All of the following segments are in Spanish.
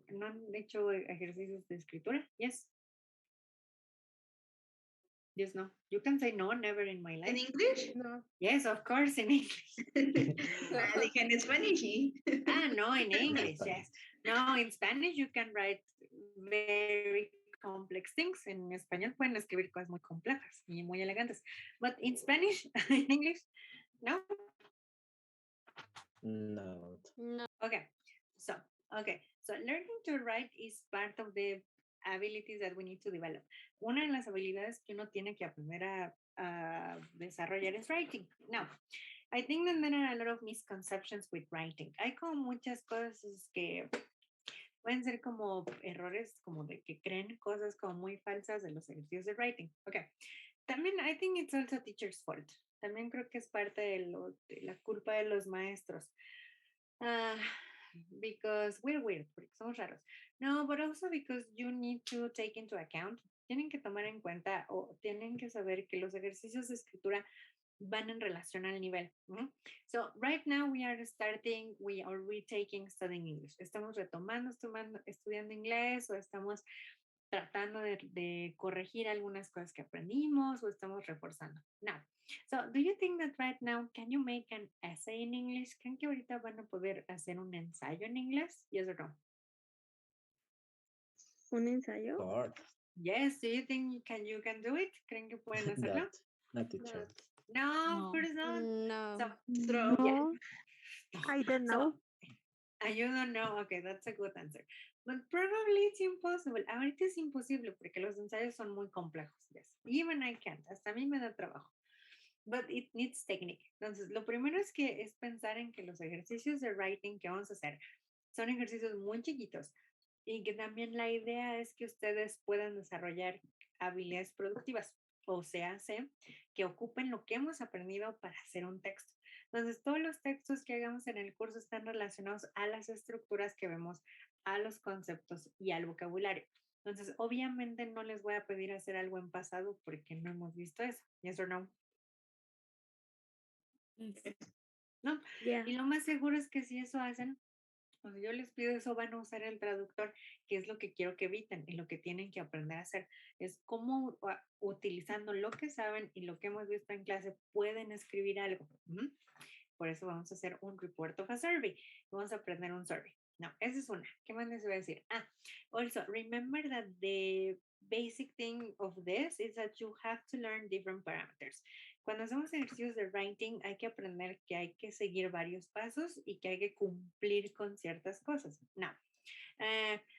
¿No han hecho ejercicios de escritura? Yes. Yes, no. You can say no, never in my In life. English? No. Yes, of course, in English. Dije en Spanish. No, in En English, Spanish. yes. No, in Spanish you can write very complex things. En español pueden escribir cosas muy complejas y muy elegantes. But in Spanish, in English, no. No. No. Okay. So, okay. So learning to write is part of the abilities that we need to develop. Una de las habilidades que uno tiene que aprender a desarrollar es writing. Now, I think that there are a lot of misconceptions with writing. Hay como muchas cosas que pueden ser como errores, como de que creen cosas como muy falsas de los ejercicios de writing. Okay. También, I think it's also teacher's fault. También creo que es parte de la culpa de los maestros. Uh, because we're weird, porque somos raros. No, but also because you need to take into account, tienen que tomar en cuenta o tienen que saber que los ejercicios de escritura van en relación al nivel. So right now we are starting, we are retaking studying English. Estamos retomando, estudiando inglés o estamos tratando de corregir algunas cosas que aprendimos o estamos reforzando. Now, so do you think that right now can you make an essay in English? ¿Creen que ahorita van a poder hacer un ensayo en inglés? Yes or no? ¿Un ensayo? Hard. Yes, do you think you can do it? ¿Creen que pueden hacerlo? Not, not teacher. No, No. of course not. No. So, Throw. yeah. No. I don't know. So, you don't know. Okay, that's a good answer. But probably it's impossible. Ahorita es imposible porque los ensayos son muy complejos. Yes. Even I can't. Hasta a mí me da trabajo. But it needs technique. Entonces, lo primero es pensar en que los ejercicios de writing que vamos a hacer son ejercicios muy chiquitos y que también la idea es que ustedes puedan desarrollar habilidades productivas, o sea, que ocupen lo que hemos aprendido para hacer un texto. Entonces, todos los textos que hagamos en el curso están relacionados a las estructuras que vemos, a los conceptos y al vocabulario. Entonces, obviamente no les voy a pedir hacer algo en pasado porque no hemos visto eso. Yes or no? ¿No? Yeah. Y lo más seguro es que si eso hacen, cuando yo les pido eso, van a usar el traductor, que es lo que quiero que eviten y lo que tienen que aprender a hacer. Es cómo utilizando lo que saben y lo que hemos visto en clase pueden escribir algo. Por eso vamos a hacer un report of a survey. Vamos a aprender un survey. No, esa es una. ¿Qué más les voy a decir? Also, remember that the basic thing of this is that you have to learn different parameters. Cuando hacemos ejercicios de writing, hay que aprender que hay que seguir varios pasos y que hay que cumplir con ciertas cosas. Now,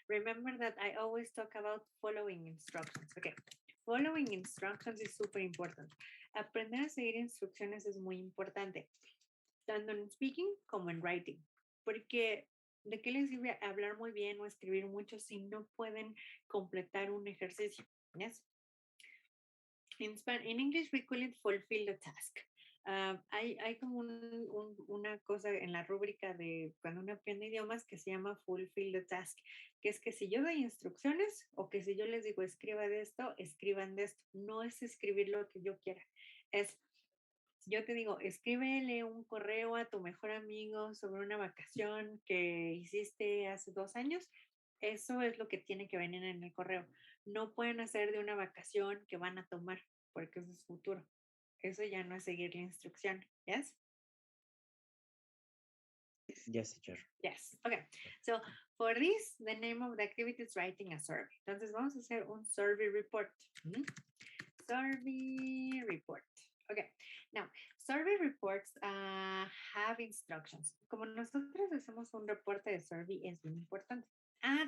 remember that I always talk about following instructions. Okay, following instructions is super important. Aprender a seguir instrucciones es muy importante, tanto en speaking como en writing, porque ¿de qué les sirve hablar muy bien o escribir mucho si no pueden completar un ejercicio? Yes. In English, we call it fulfill the task. Hay como una cosa en la rúbrica de cuando uno aprende idiomas que se llama fulfill the task, que es que si yo doy instrucciones o que si yo les digo escriba de esto, escriban de esto. No es escribir lo que yo quiera, es yo te digo, escríbele un correo a tu mejor amigo sobre una vacación que hiciste hace 2 años. Eso es lo que tiene que venir en el correo. No pueden hacer de una vacación que van a tomar, porque eso es futuro. Eso ya no es seguir la instrucción. ¿Yes? Yes, teacher. Yes. Okay. So for this, the name of the activity is writing a survey. Entonces vamos a hacer un survey report. Survey report. Okay. Now, survey reports have instructions. Como nosotros hacemos un reporte de survey, es bien importante.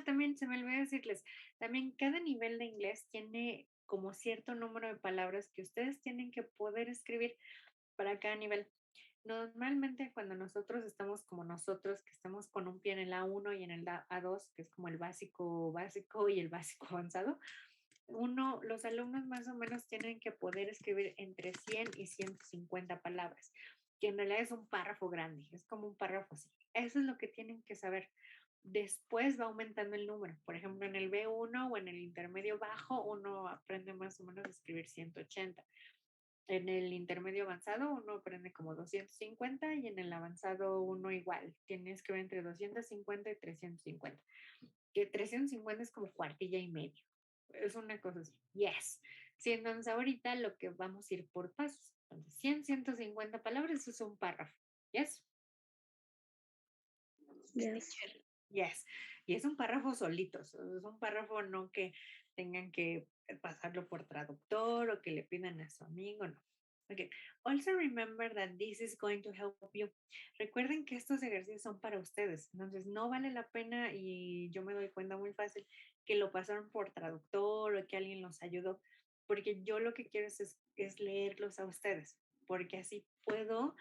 También se me olvidó decirles, también cada nivel de inglés tiene como cierto número de palabras que ustedes tienen que poder escribir para cada nivel. Normalmente cuando nosotros estamos como nosotros, que estamos con un pie en el A1 y en el A2, que es como el básico básico y el básico avanzado, los alumnos más o menos tienen que poder escribir entre 100 y 150 palabras, que en realidad es un párrafo grande, es como un párrafo así. Eso es lo que tienen que saber. Después va aumentando el número. Por ejemplo, en el B1 o en el intermedio bajo, uno aprende más o menos a escribir 180. En el intermedio avanzado uno aprende como 250 y en el avanzado uno igual. Tienes que ver entre 250 y 350. que 350 es como cuartilla y medio. Es una cosa así. Yes. Sí, entonces ahorita lo que vamos a ir por pasos. Entonces, 100, 150 palabras, eso es un párrafo. Yes. Yes. Yes. Y es un párrafo solito. Es un párrafo no que tengan que pasarlo por traductor o que le pidan a su amigo, no. Okay. Also remember that this is going to help you. Recuerden que estos ejercicios son para ustedes. Entonces no vale la pena, y yo me doy cuenta muy fácil, que lo pasaron por traductor o que alguien los ayudó, porque yo lo que quiero es leerlos a ustedes, porque así puedo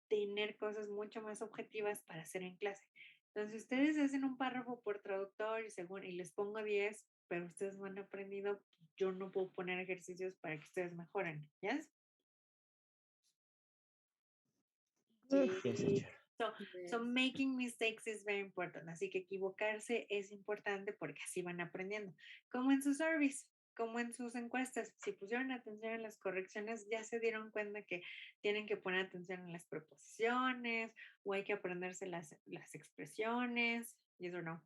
tener cosas mucho más objetivas para hacer en clase. Entonces, ustedes hacen un párrafo por traductor y les pongo 10, pero ustedes no han aprendido, yo no puedo poner ejercicios para que ustedes mejoren. ¿Yes? Yes. Yes, teacher. So making mistakes is very important. Así que equivocarse es importante porque así van aprendiendo. Como en sus surveys, como en sus encuestas. Si pusieron atención en las correcciones, ya se dieron cuenta que tienen que poner atención en las preposiciones o hay que aprenderse las expresiones. ¿Yes or no?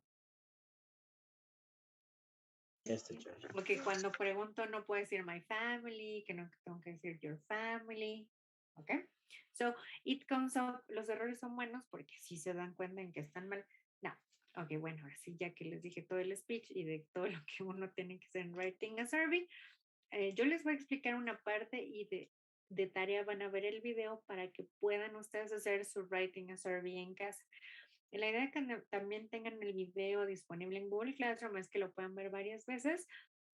Yes, teacher. Porque cuando pregunto no puedo decir my family, que no tengo que decir your family. ¿Ok? So, it comes up, los errores son buenos porque si se dan cuenta en que están mal. No. Ok, bueno, ahora sí, ya que les dije todo el speech y de todo lo que uno tiene que hacer en Writing a Survey, yo les voy a explicar una parte y de tarea van a ver el video para que puedan ustedes hacer su Writing a Survey en casa. La idea de que también tengan el video disponible en Google Classroom es que lo puedan ver varias veces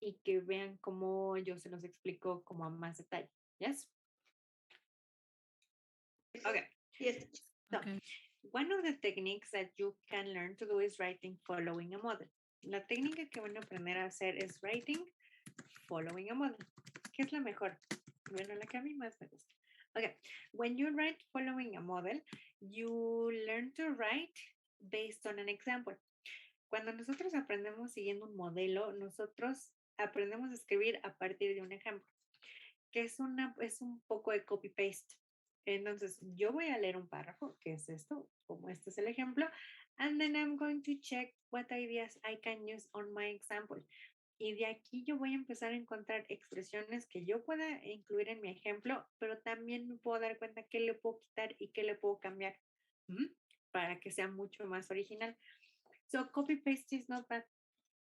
y que vean cómo yo se los explico como a más detalle. ¿Yes? Okay. Yes. So, one of the techniques that you can learn to do is writing following a model. La técnica que van a aprender a hacer es writing following a model. ¿Qué es la mejor? Bueno, la que a mí más me gusta. Okay, when you write following a model, you learn to write based on an example. Cuando nosotros aprendemos siguiendo un modelo, nosotros aprendemos a escribir a partir de un ejemplo, que es un poco de copy-paste. Entonces, yo voy a leer un párrafo, que es esto, como este es el ejemplo, and then I'm going to check what ideas I can use on my example. Y de aquí yo voy a empezar a encontrar expresiones que yo pueda incluir en mi ejemplo, pero también me puedo dar cuenta qué le puedo quitar y qué le puedo cambiar para que sea mucho más original. So, copy-paste is not bad.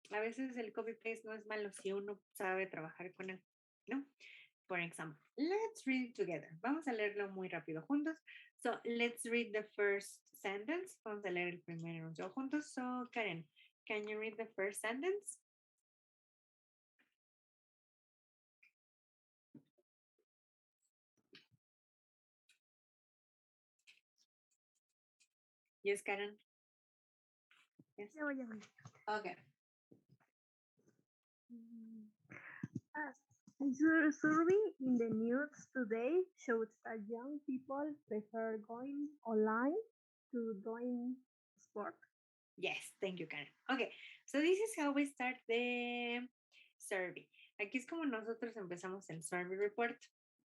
A veces el copy-paste no es malo si uno sabe trabajar con él, ¿no? For example, let's read it together. Vamos a leerlo muy rápido juntos. So, let's read the first sentence. Vamos a leer el primer enunciado juntos. So, Karen, can you read the first sentence? Yes, Karen. Yes. Ya voy a ver. Okay. A survey in the news today shows that young people prefer going online to doing sport. Yes, thank you, Karen. Okay, so this is how we start the survey. Aquí es como nosotros empezamos el survey report.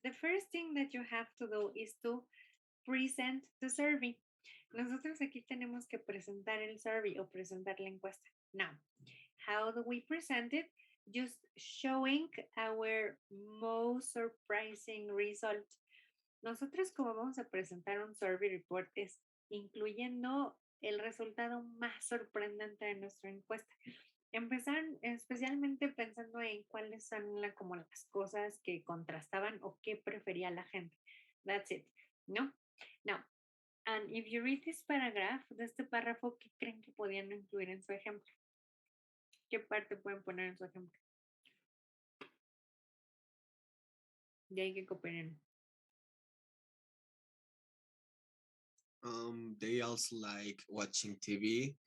The first thing that you have to do is to present the survey. Nosotros aquí tenemos que presentar el survey o presentar la encuesta. Now, how do we present it? Just showing our most surprising result. Nosotros como vamos a presentar un survey report es incluyendo el resultado más sorprendente de nuestra encuesta. Empezar especialmente pensando en cuáles son como las cosas que contrastaban o qué prefería la gente. That's it, ¿no? Now, and if you read this paragraph, de este párrafo, ¿qué creen que podían incluir en su ejemplo? ¿Qué parte pueden poner en su ejemplo? De ahí que cooperen. They also like watching TV.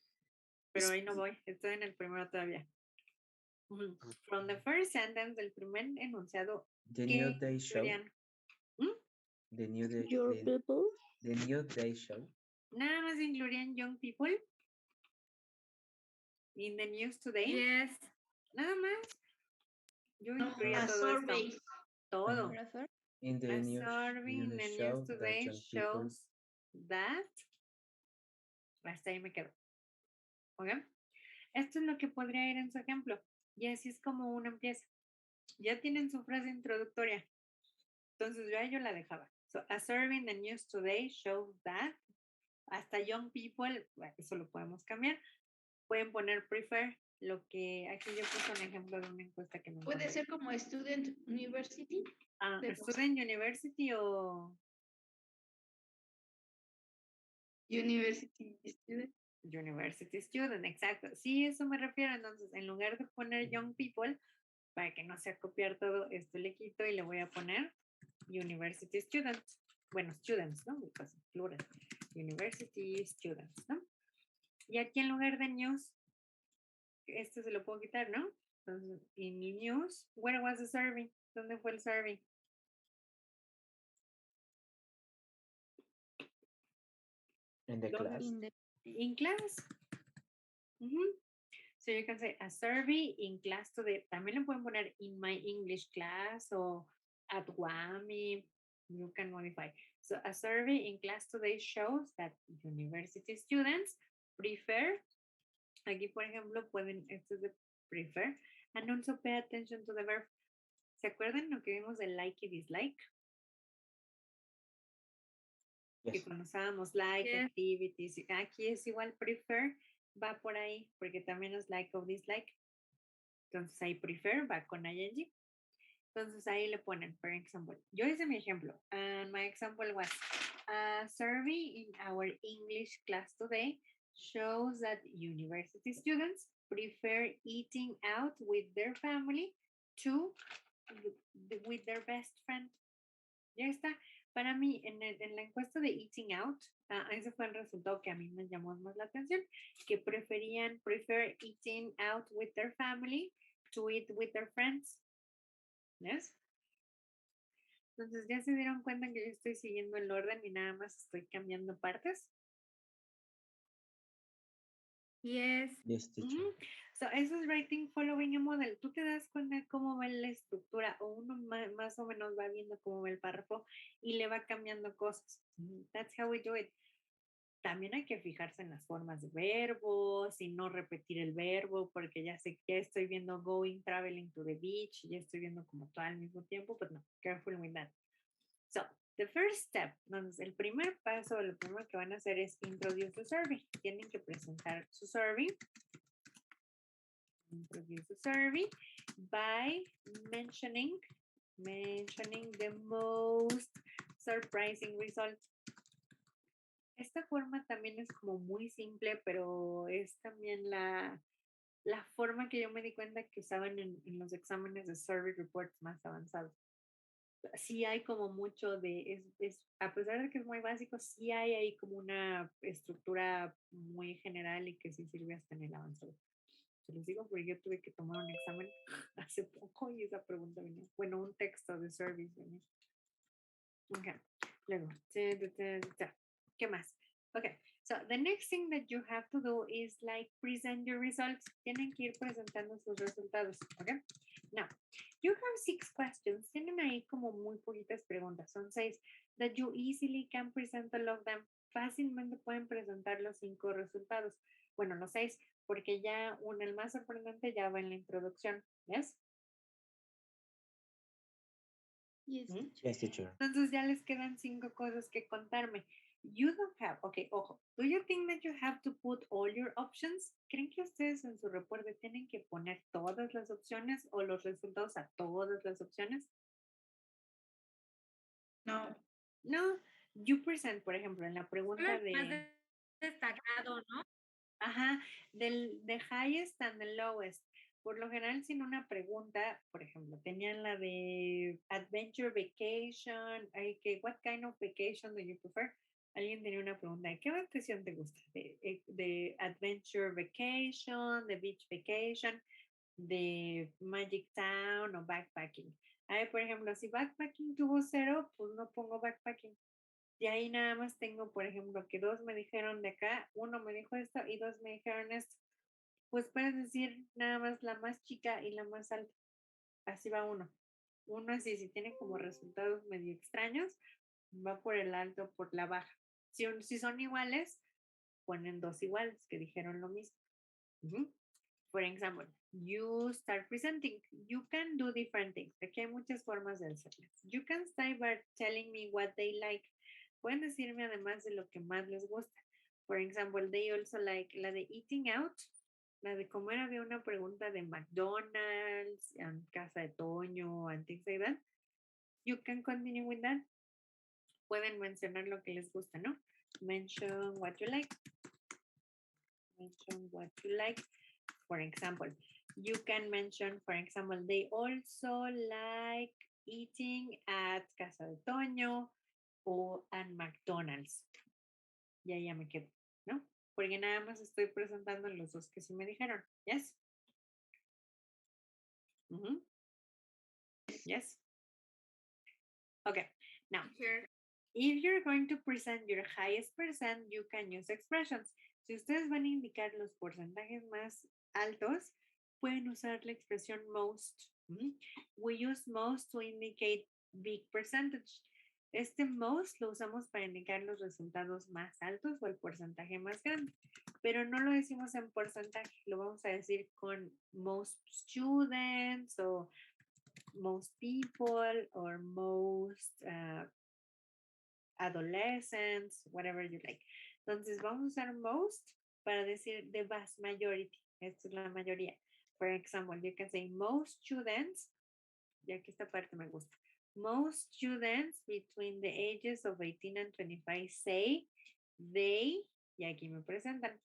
Pero ahí no voy, estoy en el primero todavía. From the first sentence, el primer enunciado, The ¿qué New Day Show. incluirían? The New Day, Your people. the New Day Show. Nada más incluirían young people in the news today. Yes. Nada más. Yo incluiría A todo survey. esto. Todo. In the A news, survey in the show news that today young people shows that. Hasta ahí me quedo. ¿Ok? Esto es lo que podría ir en su ejemplo. Y así es como uno empieza. Ya tienen su frase introductoria. Entonces yo la dejaba. So, a survey in the news today shows that. Hasta young people, bueno, eso lo podemos cambiar. Pueden poner prefer, lo que aquí yo puse un ejemplo de una encuesta que me Puede encontré. ser como Student University. de Student University o University Student. University Student, exacto. Sí, eso me refiero. Entonces, en lugar de poner young people, para que no sea copiar todo, esto le quito y le voy a poner University Students. Bueno, students, ¿no? Because plural. University Students, ¿no? Y aquí en lugar de news, esto se lo puedo quitar, ¿no? Entonces, in news, where was the survey? ¿Dónde fue el survey? In the ¿Dónde? class. In the In class. Mhm. So you can say a survey in class today. También le pueden poner in my English class o at WAMI. You can modify. So a survey in class today shows that university students prefer. Aquí, por ejemplo, pueden, esto es de prefer. And also pay attention to the verb. ¿Se acuerdan lo que vimos de like y dislike? Que Yes. cuando usábamos like, Yes. activities, aquí es igual prefer, va por ahí, porque también es like o dislike. Entonces ahí prefer va con ing. Entonces ahí le ponen, por ejemplo, yo hice mi ejemplo, and my example was a survey in our English class today shows that university students prefer eating out with their family to with their best friend. Ya está. Para mí, en la encuesta de eating out, ese fue el resultado que a mí me llamó más la atención, que prefer eating out with their family to eat with their friends. ¿Yes? Entonces, ¿ya se dieron cuenta que yo estoy siguiendo el orden y nada más estoy cambiando partes? Yes. Yes, teacher. Ujú. So, eso es writing following a model. Tú te das cuenta cómo va la estructura o uno más o menos va viendo cómo va el párrafo y le va cambiando cosas. That's how we do it. También hay que fijarse en las formas de verbos y no repetir el verbo porque ya sé que estoy viendo going, traveling to the beach y ya estoy viendo como todo al mismo tiempo, pues no, careful with that. So, the first step, entonces el primer paso, lo primero que van a hacer es introduce the survey. Tienen que presentar su survey. Introduce the survey by mentioning the most surprising result. Esta forma también es como muy simple, pero es también la forma que yo me di cuenta que usaban en los exámenes de survey reports más avanzados. Sí hay como mucho de, a pesar de que es muy básico, sí hay ahí como una estructura muy general y que sí sirve hasta en el avanzado. Se los digo porque yo tuve que tomar un examen hace poco y esa pregunta venía, bueno, un texto de surveys venía. Ok, luego, ¿qué más? Okay, so the next thing that you have to do is like present your results. Tienen que ir presentando sus resultados, okay? Now, you have 6 questions. Tienen ahí como muy poquitas preguntas. Son 6 that you easily can present all of them. Fácilmente pueden presentar los 5 resultados. Bueno, los 6, porque ya el más sorprendente ya va en la introducción. ¿Yes? Yes. Yes, teacher. Entonces ya les quedan 5 cosas que contarme. You don't have, okay, ojo, do you think that you have to put all your options? ¿Creen que ustedes en su reporte tienen que poner todas las opciones o los resultados a todas las opciones? No. No, you present, por ejemplo, en la pregunta Más destacado, ¿no? ajá, de highest and the lowest. Por lo general, sin una pregunta, por ejemplo, tenían la de adventure vacation, what kind of vacation do you prefer? Alguien tenía una pregunta, ¿qué vacación te gusta? De adventure vacation, de beach vacation, de Magic Town o backpacking. Por ejemplo, si backpacking tuvo 0, pues no pongo backpacking. Y ahí nada más tengo, por ejemplo, que 2 me dijeron de acá, 1 me dijo esto y 2 me dijeron esto. Pues puedes decir nada más la más chica y la más alta. Así va uno. Uno así, si tiene como resultados medio extraños, va por el alto, por la baja. Si son iguales, ponen 2 iguales que dijeron lo mismo. For example, you start presenting. You can do different things. Aquí hay muchas formas de hacerlas. You can start by telling me what they like. Pueden decirme además de lo que más les gusta. For example, they also like la de eating out, la de comer. Había una pregunta de McDonald's, Casa de Toño, and things like that. You can continue with that. Pueden mencionar lo que les gusta, ¿no? Mention what you like. Mention what you like. For example, you can mention, for example, they also like eating at Casa de Toño o at McDonald's. Ya me quedo, ¿no? Porque nada más estoy presentando los dos que sí me dijeron. Yes? Yes? Okay, now, if you're going to present your highest percent, you can use expressions. Si ustedes van a indicar los porcentajes más altos, pueden usar la expresión most. We use most to indicate big percentage. Este most lo usamos para indicar los resultados más altos o el porcentaje más grande, pero no lo decimos en porcentaje, lo vamos a decir con most students o most people or most adolescents, whatever you like. Entonces vamos a usar most para decir the vast majority. Esta es la mayoría. For example, you can say most students, y aquí esta parte me gusta. Most students between the ages of 18 and 25 say they, y aquí me presentan.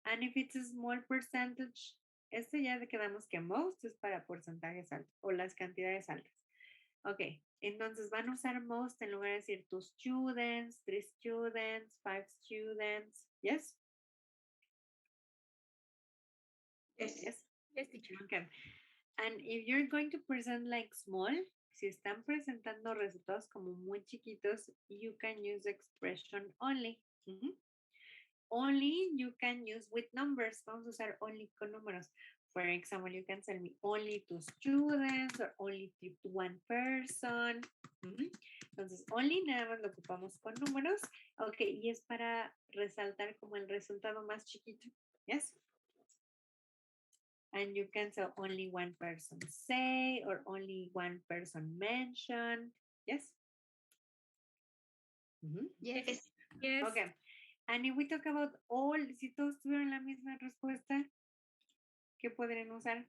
And if it's a small percentage, este ya quedamos que most es para porcentajes altos o las cantidades altas. Ok, entonces van a usar most en lugar de decir 2 students, 3 students, 5 students. Yes? Yes. Yes, teacher. Okay. And if you're going to present like small, si están presentando resultados como muy chiquitos, you can use expression only. Only you can use with numbers. Vamos a usar only con números. For example, you can tell me only 2 students or only 1 person. Entonces, only nada más lo ocupamos con números. Ok, y es para resaltar como el resultado más chiquito. Yes? And you can say only 1 person say or only 1 person mention. Yes? Yes. Yes. Okay. And if we talk about all, si todos tuvieron la misma respuesta, ¿qué podrían usar?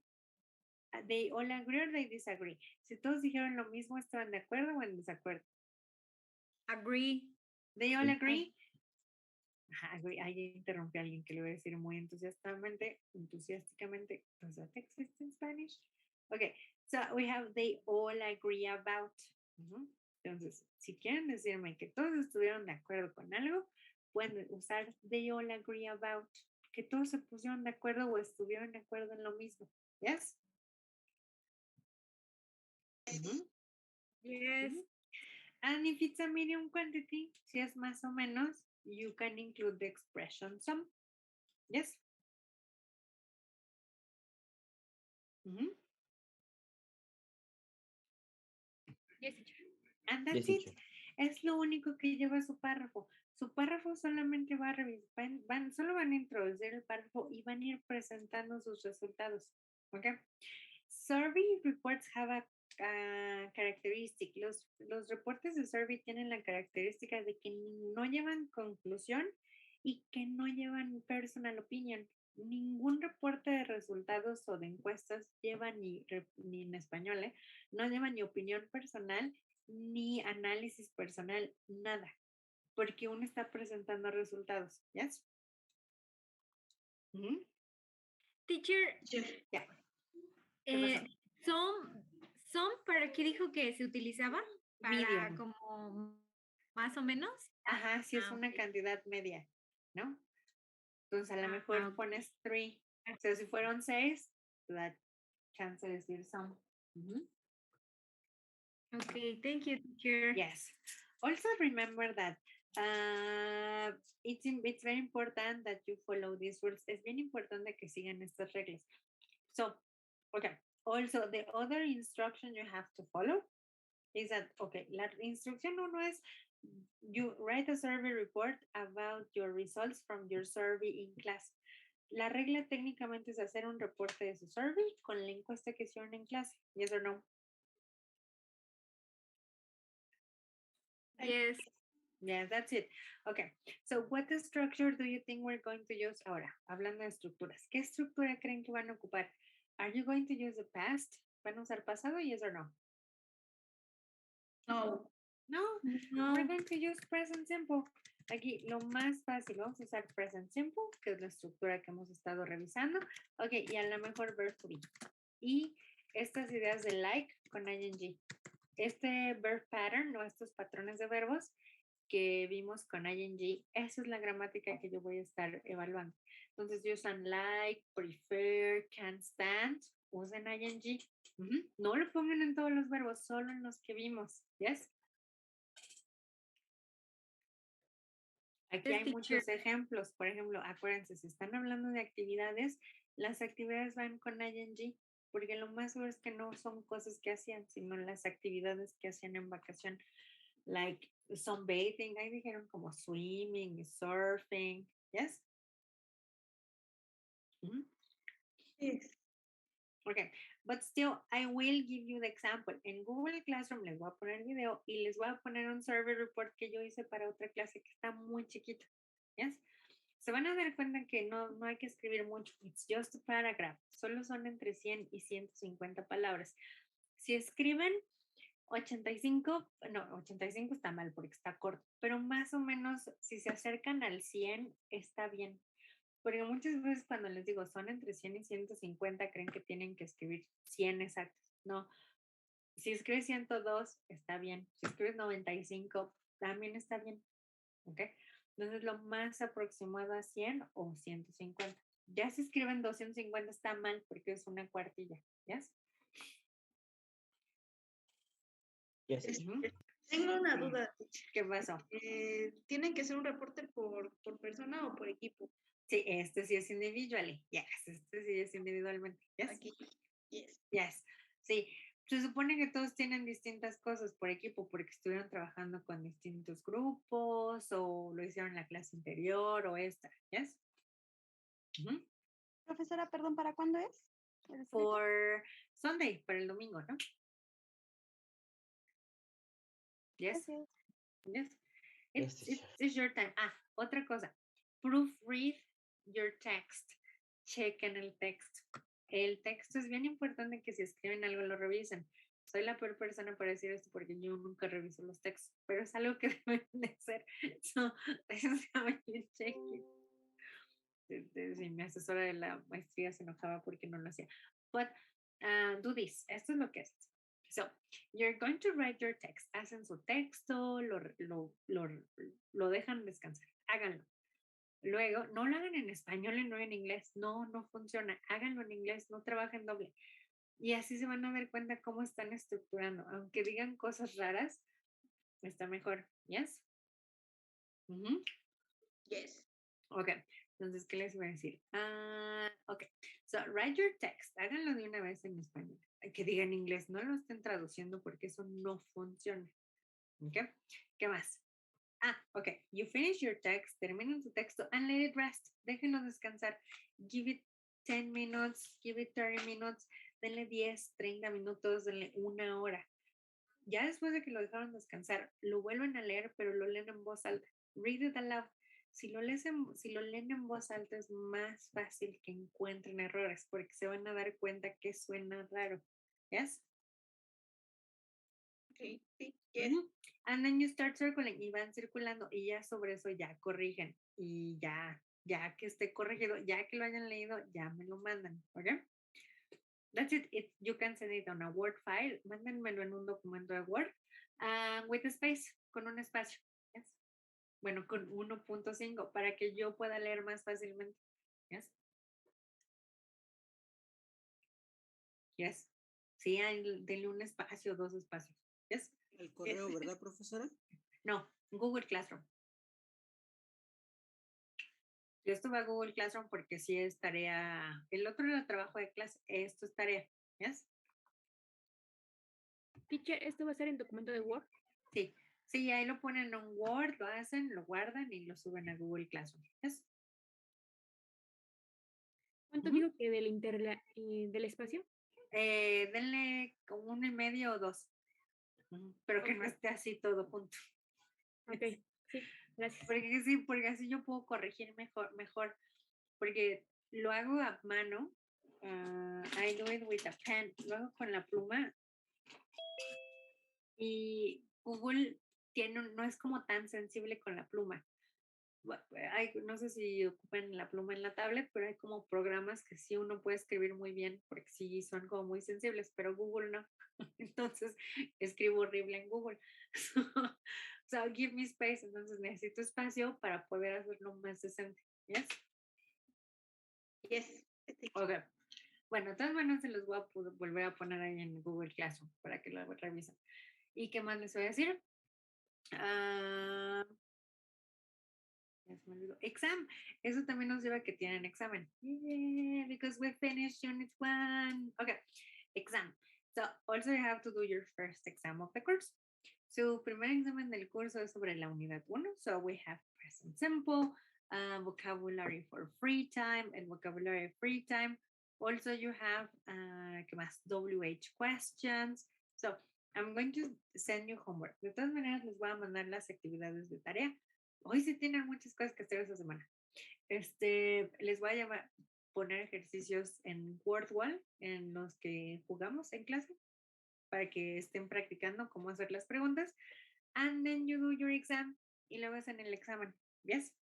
They all agree or they disagree. Si todos dijeron lo mismo, ¿estaban de acuerdo o en desacuerdo? Agree. They all agree. Agree. Ahí interrumpí a alguien que le voy a decir muy entusiásticamente. Does that exist in Spanish? Okay, so we have they all agree about. Entonces, si quieren decirme que todos estuvieron de acuerdo con algo, pueden usar they all agree about. Que todos se pusieron de acuerdo o estuvieron de acuerdo en lo mismo. Yes? Yes. And if it's a medium quantity, si es más o menos, you can include the expression some. Yes? Yes, teacher. And that's Yes, it. teacher. Es lo único que lleva su párrafo. Su párrafo solamente va a revisar, solo van a introducir el párrafo y van a ir presentando sus resultados. Okay? Survey reports have a characteristic. Los reportes de survey tienen la característica de que no llevan conclusión y que no llevan personal opinion. Ningún reporte de resultados o de encuestas lleva ni en español, no lleva ni opinión personal ni análisis personal, nada, porque uno está presentando resultados. ¿Yes? Teacher, Yeah. son, ¿para qué dijo que se utilizaba? Para Medium. como más o menos. Ajá, si es una ok. cantidad media, ¿no? Entonces a lo mejor ok. pones 3. O sea, si fueron 6, la chance de decir some. Okay, thank you, teacher. Yes. Also remember that it's very important that you follow these rules. Es bien importante que sigan estas reglas. So, okay. Also, the other instruction you have to follow is that, okay, la instrucción 1 es you write a survey report about your results from your survey in class. La regla técnicamente es hacer un reporte de su survey con la encuesta que hicieron en clase. Yes or no? Yes. Yeah, that's it. Okay. So what structure do you think we're going to use ahora? Hablando de estructuras. ¿Qué estructura creen que van a ocupar? Are you going to use the past? ¿Van a usar pasado? Yes or no? No. No, No. we're going to use present simple. Aquí lo más fácil, vamos a usar present simple, que es la estructura que hemos estado revisando. Ok, y a lo mejor verb to be. Y estas ideas de like con ing. Este verb pattern o estos patrones de verbos que vimos con ing, esa es la gramática que yo voy a estar evaluando. Entonces, usan like, prefer, can stand, usen ing. No lo pongan en todos los verbos, solo en los que vimos. ¿Yes? Aquí hay muchos ejemplos. Por ejemplo, acuérdense, si están hablando de actividades, las actividades van con ing, porque lo más seguro es que no son cosas que hacían, sino las actividades que hacían en vacación. Like sunbathing, ahí dijeron como swimming, surfing, yes? Yes. Okay, but still, I will give you the example. En Google Classroom les voy a poner video y les voy a poner un survey report que yo hice para otra clase que está muy chiquita, yes? Se van a dar cuenta que no hay que escribir mucho. It's just a paragraph. Solo son entre 100 y 150 palabras. Si escriben 85, no, 85 está mal porque está corto, pero más o menos si se acercan al 100 está bien. Porque muchas veces cuando les digo son entre 100 y 150 creen que tienen que escribir 100 exactos. No, si escribes 102 está bien. Si escribes 95 también está bien. ¿Ok? Entonces lo más aproximado a 100 o 150. Ya si escriben 250 está mal porque es una cuartilla. ¿Yes? Yes. Tengo una duda. ¿Qué pasó? ¿Tienen que hacer un reporte por persona o por equipo? Sí, este sí es individually. Yes, este sí es individualmente. Yes. Aquí. Yes. Yes. Sí. Se supone que todos tienen distintas cosas por equipo porque estuvieron trabajando con distintos grupos o lo hicieron en la clase anterior o esta. Yes. Profesora, perdón, ¿para cuándo es? For Sunday, para el domingo, ¿no? Yes. Gracias. Yes. Yes, It's your time. Ah, otra cosa. Proofread your text. Chequen el texto. El texto es bien importante que si escriben algo lo revisen. Soy la peor persona para decir esto porque yo nunca reviso los textos, pero es algo que deben de hacer. So, you check it. Si mi asesora de la maestría se enojaba porque no lo hacía. But do this. Esto es lo que es. So, you're going to write your text. Hacen su texto, lo dejan descansar. Háganlo. Luego, no lo hagan en español y no en inglés. No funciona. Háganlo en inglés, no trabajen doble. Y así se van a dar cuenta cómo están estructurando. Aunque digan cosas raras, está mejor. ¿Yes? Yes. Ok. Entonces, ¿qué les iba a decir? Ok. So, write your text. Háganlo de una vez en español. Que digan inglés. No lo estén traduciendo porque eso no funciona. ¿Ok? ¿Qué más? Ok. You finish your text. Terminen su texto and let it rest. Déjenlo descansar. Give it 10 minutes. Give it 30 minutes. Denle 10, 30 minutos. Denle una hora. Ya después de que lo dejaron descansar, lo vuelven a leer, pero lo leen en voz alta. Read it aloud. Si lo leen en voz alta es más fácil que encuentren errores porque se van a dar cuenta que suena raro. ¿Yes? Okay. Sí. Yes. And then you start circling y van circulando y ya sobre eso ya corrigen y ya que esté corregido, ya que lo hayan leído, ya me lo mandan. ¿Ok? That's it. You can send it on a Word file. Mándenmelo en un documento de Word with a space, con un espacio. Yes. Bueno, con 1.5 para que yo pueda leer más fácilmente. Yes. Yes. Sí, denle un espacio, 2 espacios. Yes. El correo, ¿verdad, profesora? No, Google Classroom. Yo estuve a Google Classroom porque sí es tarea. El otro era trabajo de clase. Esto es tarea. ¿Yes? Teacher, ¿esto va a ser en documento de Word? Sí. Sí, ahí lo ponen en Word, lo hacen, lo guardan y lo suben a Google Classroom. ¿Yes? ¿Cuánto Ujú. dijo que del espacio? Denle como 1.5 o 2. Pero que no Ok. esté así todo junto. Ok, sí, gracias. Porque sí, porque así yo puedo corregir mejor. Porque lo hago a mano. I do it with a pen. Lo hago con la pluma. Y Google no es como tan sensible con la pluma. No sé si ocupan la pluma en la tablet, pero hay como programas que sí uno puede escribir muy bien porque sí son como muy sensibles, pero Google no. Entonces escribo horrible en Google. So give me space. Entonces necesito espacio para poder hacerlo más decente. ¿Yes? Yes. Ok. Bueno, de todas maneras se los voy a volver a poner ahí en Google Classroom para que lo revisen. ¿Y qué más les voy a decir? Ah, ya se me olvidó. Exam. Eso también nos lleva a que tienen examen. Yeah, because we finished unit 1. Okay. Exam. So also you have to do your first exam of the course. Su primer examen del curso es sobre la unidad 1. So we have present simple, vocabulary for free time, and vocabulary free time. Also you have, ¿qué más? WH questions. So I'm going to send you homework. De todas maneras, les voy a mandar las actividades de tarea. Hoy sí tienen muchas cosas que hacer esta semana. Les voy a poner ejercicios en WordWall en los que jugamos en clase para que estén practicando cómo hacer las preguntas. And then you do your exam y luego hacen el examen. Yes?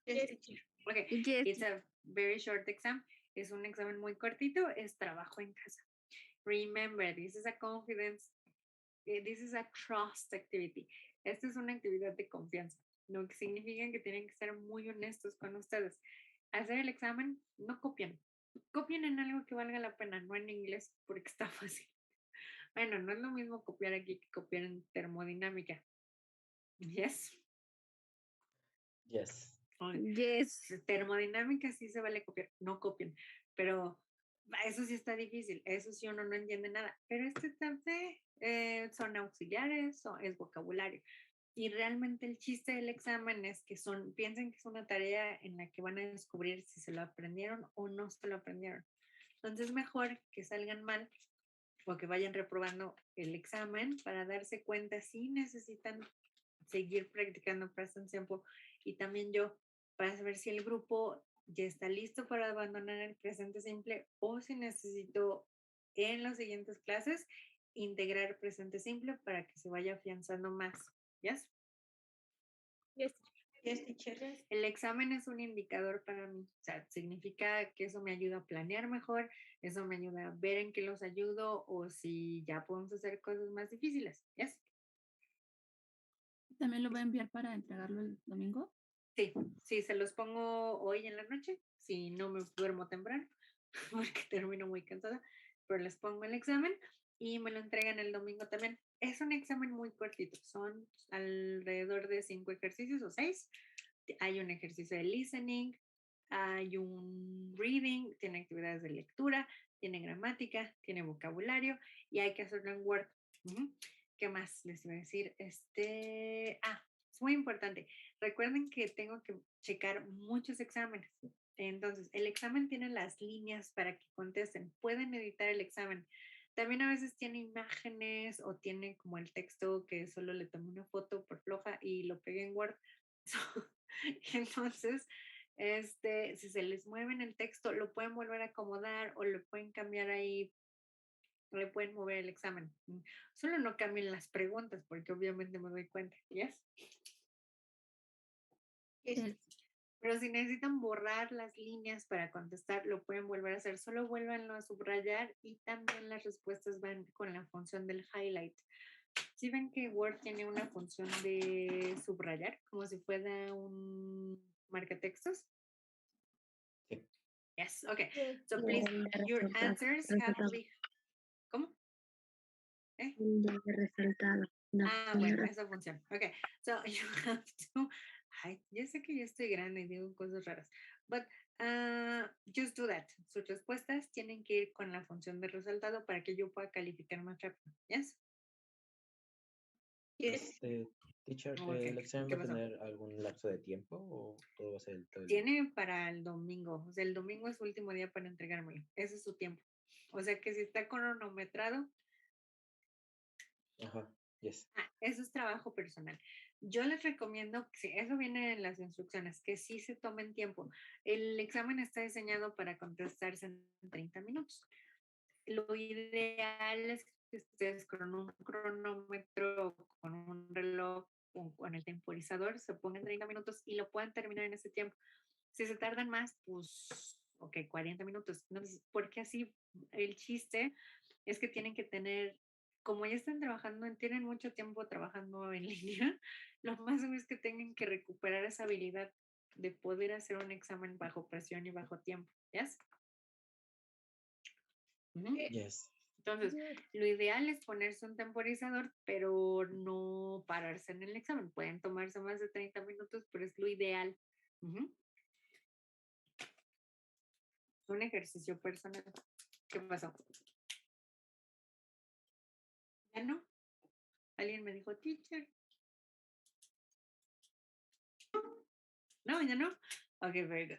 Yes, teacher. Okay. Yes. It's a very short exam. Es un examen muy cortito. Es trabajo en casa. Remember, this is a confidence, this is a trust activity. Esta es una actividad de confianza. Lo que significa que tienen que ser muy honestos con ustedes. Hacer el examen, no copien. Copien en algo que valga la pena, no en inglés, porque está fácil. Bueno, no es lo mismo copiar aquí que copiar en termodinámica. Yes. Yes. Yes. Termodinámica sí se vale copiar, no copien, pero eso sí está difícil, eso sí uno no entiende nada, pero son auxiliares, es vocabulario. Y realmente el chiste del examen es que piensen que es una tarea en la que van a descubrir si se lo aprendieron o no se lo aprendieron. Entonces es mejor que salgan mal o que vayan reprobando el examen para darse cuenta si necesitan seguir practicando present simple y también yo para saber si el grupo ya está listo para abandonar el presente simple o si necesito en las siguientes clases integrar presente simple para que se vaya afianzando más. ¿Yes? Yes, Yes, teacher. El examen es un indicador para mí, o sea, significa que eso me ayuda a planear mejor, eso me ayuda a ver en qué los ayudo o si ya podemos hacer cosas más difíciles. ¿Yes? ¿También lo voy a enviar para entregarlo el domingo? Sí, se los pongo hoy en la noche, si no me duermo temprano, porque termino muy cansada, pero les pongo el examen y me lo entregan el domingo también. Es un examen muy cortito, son alrededor de 5 ejercicios o 6. Hay un ejercicio de listening, hay un reading, tiene actividades de lectura, tiene gramática, tiene vocabulario y hay que hacerlo en Word. ¿Qué más les iba a decir? Es muy importante. Recuerden que tengo que checar muchos exámenes. Entonces, el examen tiene las líneas para que contesten. Pueden editar el examen. También a veces tiene imágenes o tiene como el texto que solo le tomé una foto por floja y lo pegué en Word. Entonces, si se les mueve en el texto, lo pueden volver a acomodar o lo pueden cambiar ahí, le pueden mover el examen. Solo no cambien las preguntas porque obviamente me doy cuenta. ¿Yes? Yes. Pero si necesitan borrar las líneas para contestar, lo pueden volver a hacer. Solo vuélvanlo a subrayar y también las respuestas van con la función del highlight. ¿Sí ven que Word tiene una función de subrayar, como si fuera un marcatextos? Sí. Yes, okay. So please, your answers have to be... ¿Cómo? De resultado. Bueno, esa función. Okay, so you have to... Ay, ya sé que yo estoy grande y digo cosas raras, but just do that. Sus respuestas tienen que ir con la función de resaltado para que yo pueda calificar más rápido. Yes? Yes. Teacher, Ok, ¿el examen ¿qué va a pasó? tener algún lapso de tiempo o todo va a ser todo el día? Tiene para el domingo, o sea, el domingo es su último día para entregármelo, ese es su tiempo. O sea que si está cronometrado, Ajá, yes. eso es trabajo personal. Yo les recomiendo, que sí, eso viene en las instrucciones, que sí se tomen tiempo. El examen está diseñado para contestarse en 30 minutos. Lo ideal es que ustedes con un cronómetro, con un reloj, con el temporizador, se pongan 30 minutos y lo puedan terminar en ese tiempo. Si se tardan más, pues, ok, 40 minutos. Entonces, porque así el chiste es que tienen que tener, como ya están trabajando, tienen mucho tiempo trabajando en línea, lo más es que tengan que recuperar esa habilidad de poder hacer un examen bajo presión y bajo tiempo. ¿Ya? Yes. Entonces, lo ideal es ponerse un temporizador, pero no pararse en el examen. Pueden tomarse más de 30 minutos, pero es lo ideal. Ujú. Un ejercicio personal. ¿Qué pasó? ¿Ya no? Alguien me dijo, teacher. No, ya no. Ok, very good.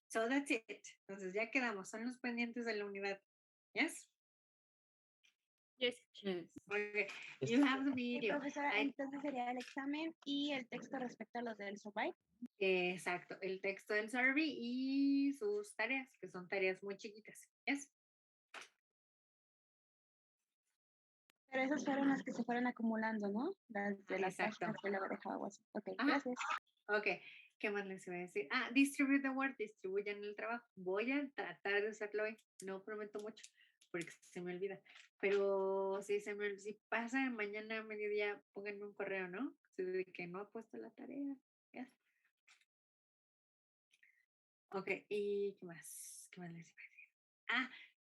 So that's it. Entonces ya quedamos. Son los pendientes de la unidad. Yes? Yes. Yes. Okay. Yes, You have the Sí, video. profesora, I- entonces sería el examen y el texto respecto a los del survive. Exacto. El texto del survey y sus tareas, que son tareas muy chiquitas. Yes? Pero esas fueron las que se fueron acumulando, ¿no? Las de las Exacto. páginas que le había dejado así. Ok, Ajá. gracias. Ok, ¿qué más les iba a decir? Distribute the work, distribuyan el trabajo. Voy a tratar de hacerlo hoy, no prometo mucho, porque se me olvida. Pero si pasa mañana a mediodía, pónganme un correo, ¿no? Si de que no ha puesto la tarea. ¿Ya? Ok, ¿y qué más? ¿Qué más les iba a decir?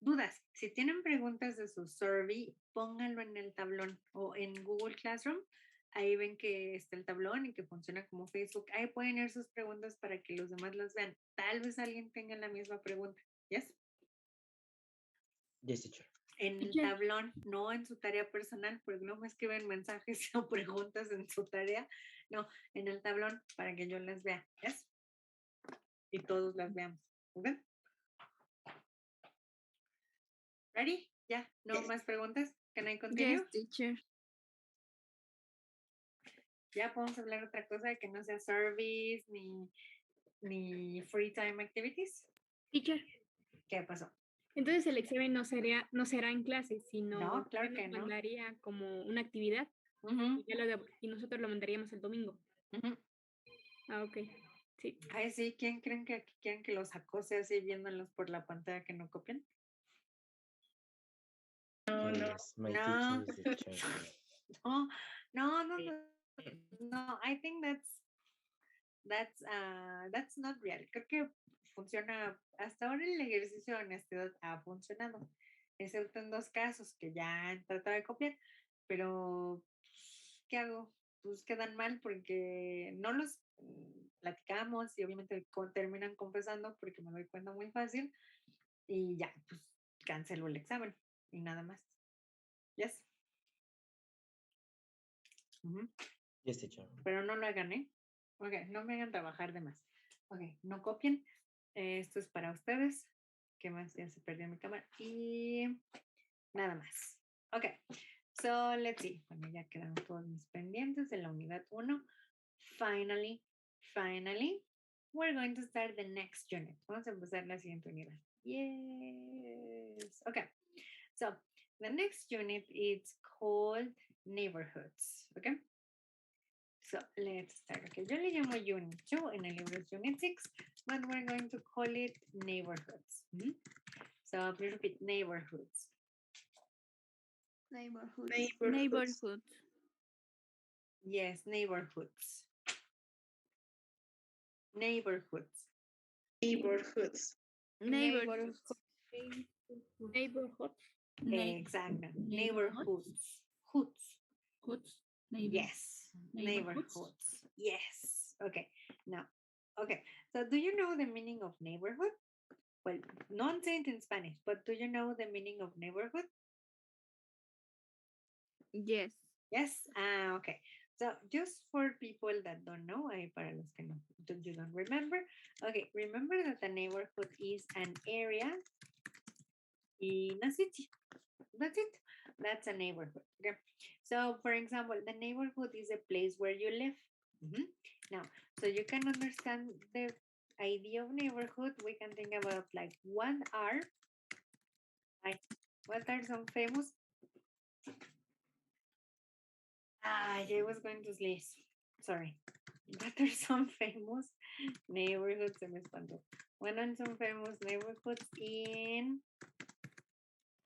Dudas. Si tienen preguntas de su survey, pónganlo en el tablón o en Google Classroom. Ahí ven que está el tablón y que funciona como Facebook. Ahí pueden ir sus preguntas para que los demás las vean. Tal vez alguien tenga la misma pregunta. ¿Yes? yes, teacher. En el Teacher. tablón, no en su tarea personal, porque no me escriben mensajes o preguntas en su tarea. No, en el tablón para que yo las vea. ¿Yes? Y todos las veamos. ¿Ok? ¿Ready? ¿Ya? ¿No Yes. más preguntas? ¿Can I continue? Yes, teacher. Ya podemos hablar otra cosa que no sea service ni free time activities. Teacher. ¿Qué pasó? Entonces el examen no será en clase, sino No, claro usted que nos no. mandaría como una actividad Ujú, y nosotros lo mandaríamos el domingo. ujú. Ah, ok. Sí. Ay, sí, ¿quién quieren que los acose así viéndolos por la pantalla que no copian? No, no. Yes, my No. teacher is the champion. No. No, I think that's not real. Creo que funciona, hasta ahora el ejercicio de honestidad ha funcionado, excepto en 2 casos que ya han tratado de copiar, pero ¿qué hago? Pues quedan mal porque no los platicamos y obviamente terminan confesando porque me doy cuenta muy fácil y ya, pues cancelo el examen y nada más. Yes. Ujú. Yes, teacher. Pero no lo hagan, ¿eh? Ok, no me hagan trabajar de más. Ok, no copien. Esto es para ustedes. ¿Qué más? Ya se perdió mi cámara. Y nada más. Ok, so let's see. Bueno, ya quedaron todos mis pendientes de la unidad 1. Finally, we're going to start the next unit. Vamos a empezar la siguiente unidad. Yes. Okay, so the next unit is called neighborhoods. Okay. So let's start. Okay, yo le llamo Unit 2, en el libro es Unit 6, but we're going to call it neighborhoods. So please repeat neighborhoods. Neighborhood. Neighborhood. Yes, neighborhoods. Neighborhoods. Neighborhoods. Neighborhood. Neighborhood. Exactly. Neighborhoods. Hoods. Hoods. Neighbor. Yes. Neighborhoods. Neighborhoods. Yes. Okay. Now, okay. So do you know the meaning of neighborhood? Well, don't say it in Spanish, but do you know the meaning of neighborhood? Yes. Yes. Okay. So just for people that don't know, para los que no, you don't remember. Okay, remember that a neighborhood is an area in a city. That's it. That's a neighborhood. Okay. So, for example, the neighborhood is a place where you live. Mhm. Now, so you can understand the idea of neighborhood. We can think about like what are some famous. I was going to sneeze. Sorry. What are some famous neighborhoods? Se me espantó. What are some famous neighborhoods in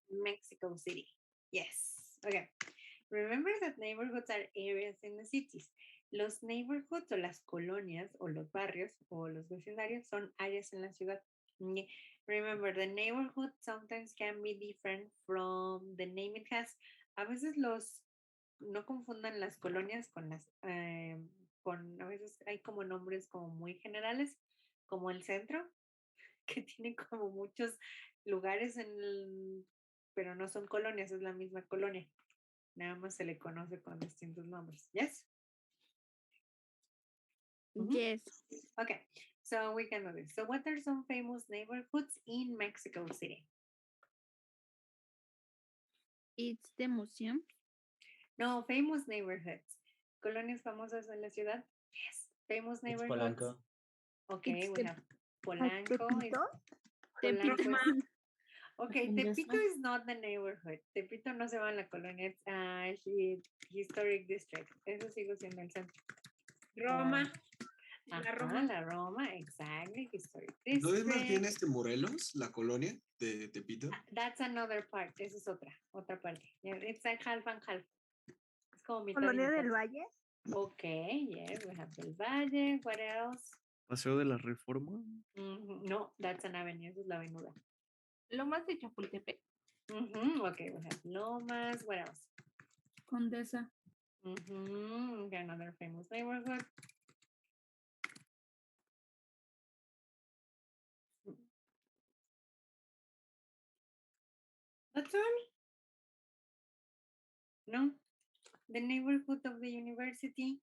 Mexico City? Yes. Okay. Remember that neighborhoods are areas in the cities. Los neighborhoods o las colonias o los barrios o los vecindarios son áreas en la ciudad. Remember, the neighborhood sometimes can be different from the name it has. A veces no confundan las colonias con a veces hay como nombres como muy generales, como el centro, que tiene como muchos lugares pero no son colonias, es la misma colonia. Nada más se le conoce con distintos nombres. Yes? Yes. Okay, so we can do this. So what are some famous neighborhoods in Mexico City? It's the museum. No, famous neighborhoods. Colonias famosas en la ciudad. Yes, famous It's neighborhoods. Polanco. Okay, It's we the- have Like Polanco. Tepito? Polanco Tepito. is- Okay, Condesa. Tepito is not the neighborhood. Tepito no se va en la colonia, it's historic district. Eso sigue siendo el centro. Roma. La Ajá, Roma. la Roma, exactly, historic ¿No es más bien district. Morelos, la colonia de Tepito? That's another part. Esa es otra parte. Yeah, it's like half and half. Es como mitad y Colonia mitad. del Valle. Okay, yes, we have Del Valle. What else? Paseo de la Reforma. No, that's an avenue. Esa es la avenida. Lomas de Chapultepec. Okay, we have Lomas. What else? Condesa. Okay, another famous neighborhood. That's all? No? The neighborhood of the university?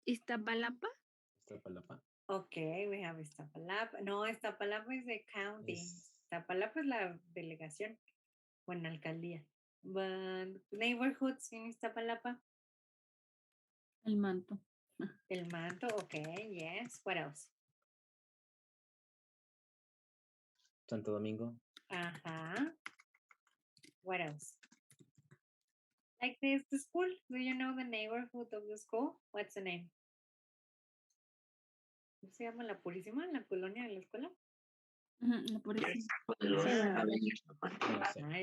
Iztapalapa. Iztapalapa. Okay, we have Iztapalapa. No, Iztapalapa is the county. Yes. Iztapalapa es la delegación. Bueno, alcaldía. But neighborhoods in Iztapalapa? El Manto. El Manto, okay, yes. What else? Santo Domingo. What else? Like the school. Do you know the neighborhood of the school? What's the name? ¿Cómo se llama la Purísima? ¿La colonia de la escuela? La Purísima. No sé.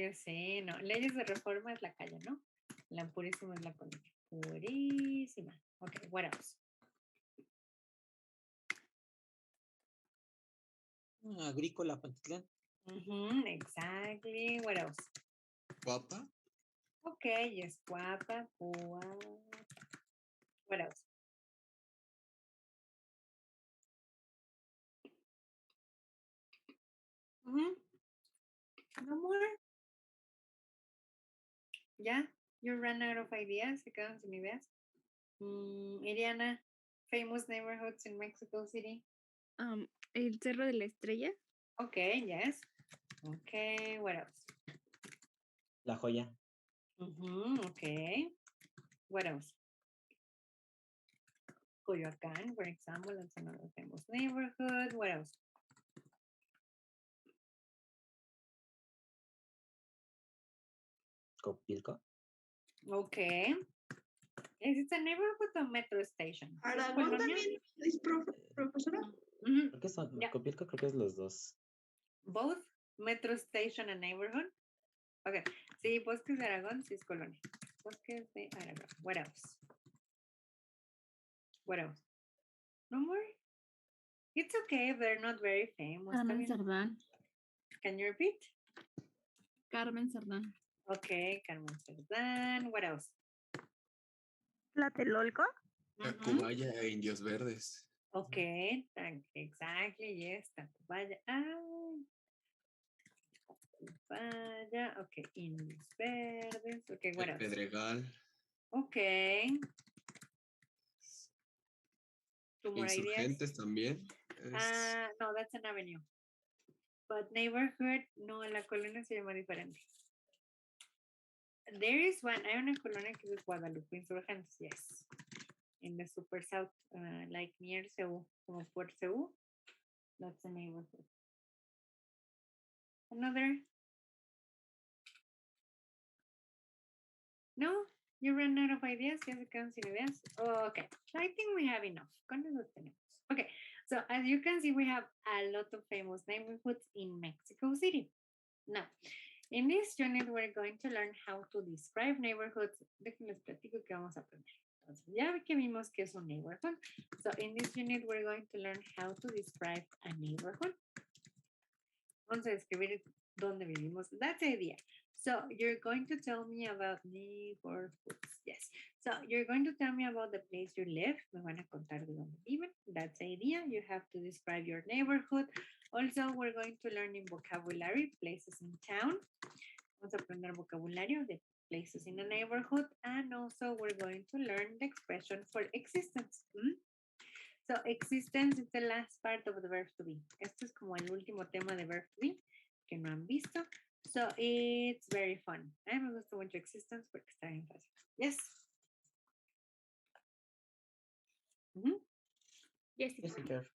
Yo sé, no. Leyes de Reforma es la calle, ¿no? La Purísima es la colonia. Purísima. Okay, what else? Agrícola, Pantitlán. Exactly. What else? ¿Guapa? Okay, yes, Guapa. What else? No more. Ya, you ran out of ideas. Se quedan sin ideas. Iriana, famous neighborhoods in Mexico City. El Cerro de la Estrella. Okay, yes. Okay, what else? La Joya. Okay. What else? Coyoacán, for example, that's another famous neighborhood. What else? Copilco. Okay. Is it a neighborhood or metro station? Aragón Colonia? también es profesora. Creo que son, Yeah. Copilco creo que es los dos. Both metro station and neighborhood. Okay. Sí, Bosques de Aragón, sí es colonia. Bosques de Aragón. What else? What else? No more? It's okay if they're not very famous. Carmen Cerdán. Can you repeat? Carmen Cerdán. Okay, Carmen Cerdán. What else? Tlatelolco. Tacubaya e Indios Verdes. Okay, exactly, yes, Tacubaya. Falla. Okay. Indios Verdes. Okay. What El else? Pedregal. Okay. Two more ideas. Insurgentes también. Es No, that's an avenue. But neighborhood, no, la colonia se llama diferente. There is one, hay una colonia que es Guadalupe Insurgentes, yes. In the super south, like near Ceú, como por Ceú. That's a neighborhood. Another? No? You ran out of ideas? ¿Ya se quedan sin ideas? Oh, okay. I think we have enough. Con eso tenemos. Okay. So as you can see, we have a lot of famous neighborhoods in Mexico City. Now, in this unit, we're going to learn how to describe neighborhoods. Déjenles platico que vamos a aprender. Entonces, ya que vimos que es un neighborhood. So in this unit, we're going to learn how to describe a neighborhood. Vamos a describir dónde vivimos. That's the idea. So you're going to tell me about neighborhoods. Yes. So you're going to tell me about the place you live. Me van a contar de dónde viven. That's the idea. You have to describe your neighborhood. Also, we're going to learn in vocabulary, places in town. Vamos a aprender vocabulario de places in a neighborhood. And also, we're going to learn the expression for existence. So, existence is the last part of the verb to be. Esto es como el último tema de verb to be que no han visto. So, it's very fun. A mí me gusta mucho existence porque está bien fácil. Yes. Yes, Yes, teacher.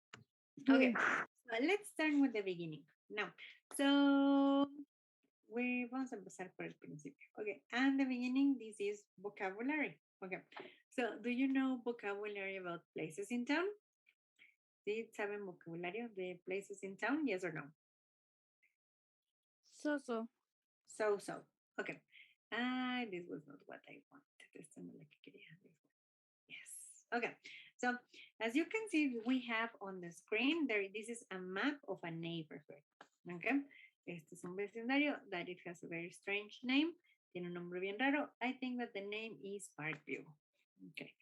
Okay, so let's start with the beginning. Now, so vamos a empezar por el principio. Okay, and the beginning, this is vocabulary. Okay, so do you know vocabulary about places in town? ¿Sí saben vocabulario de places in town? Yes or no? So. So. Okay. This was not what I wanted. Esta no es la que quería. Yes. Okay. So as you can see, we have on the screen there. This is a map of a neighborhood. Okay. Este es un vecindario that it has a very strange name. Tiene un nombre bien raro. I think that the name is Parkview. Okay.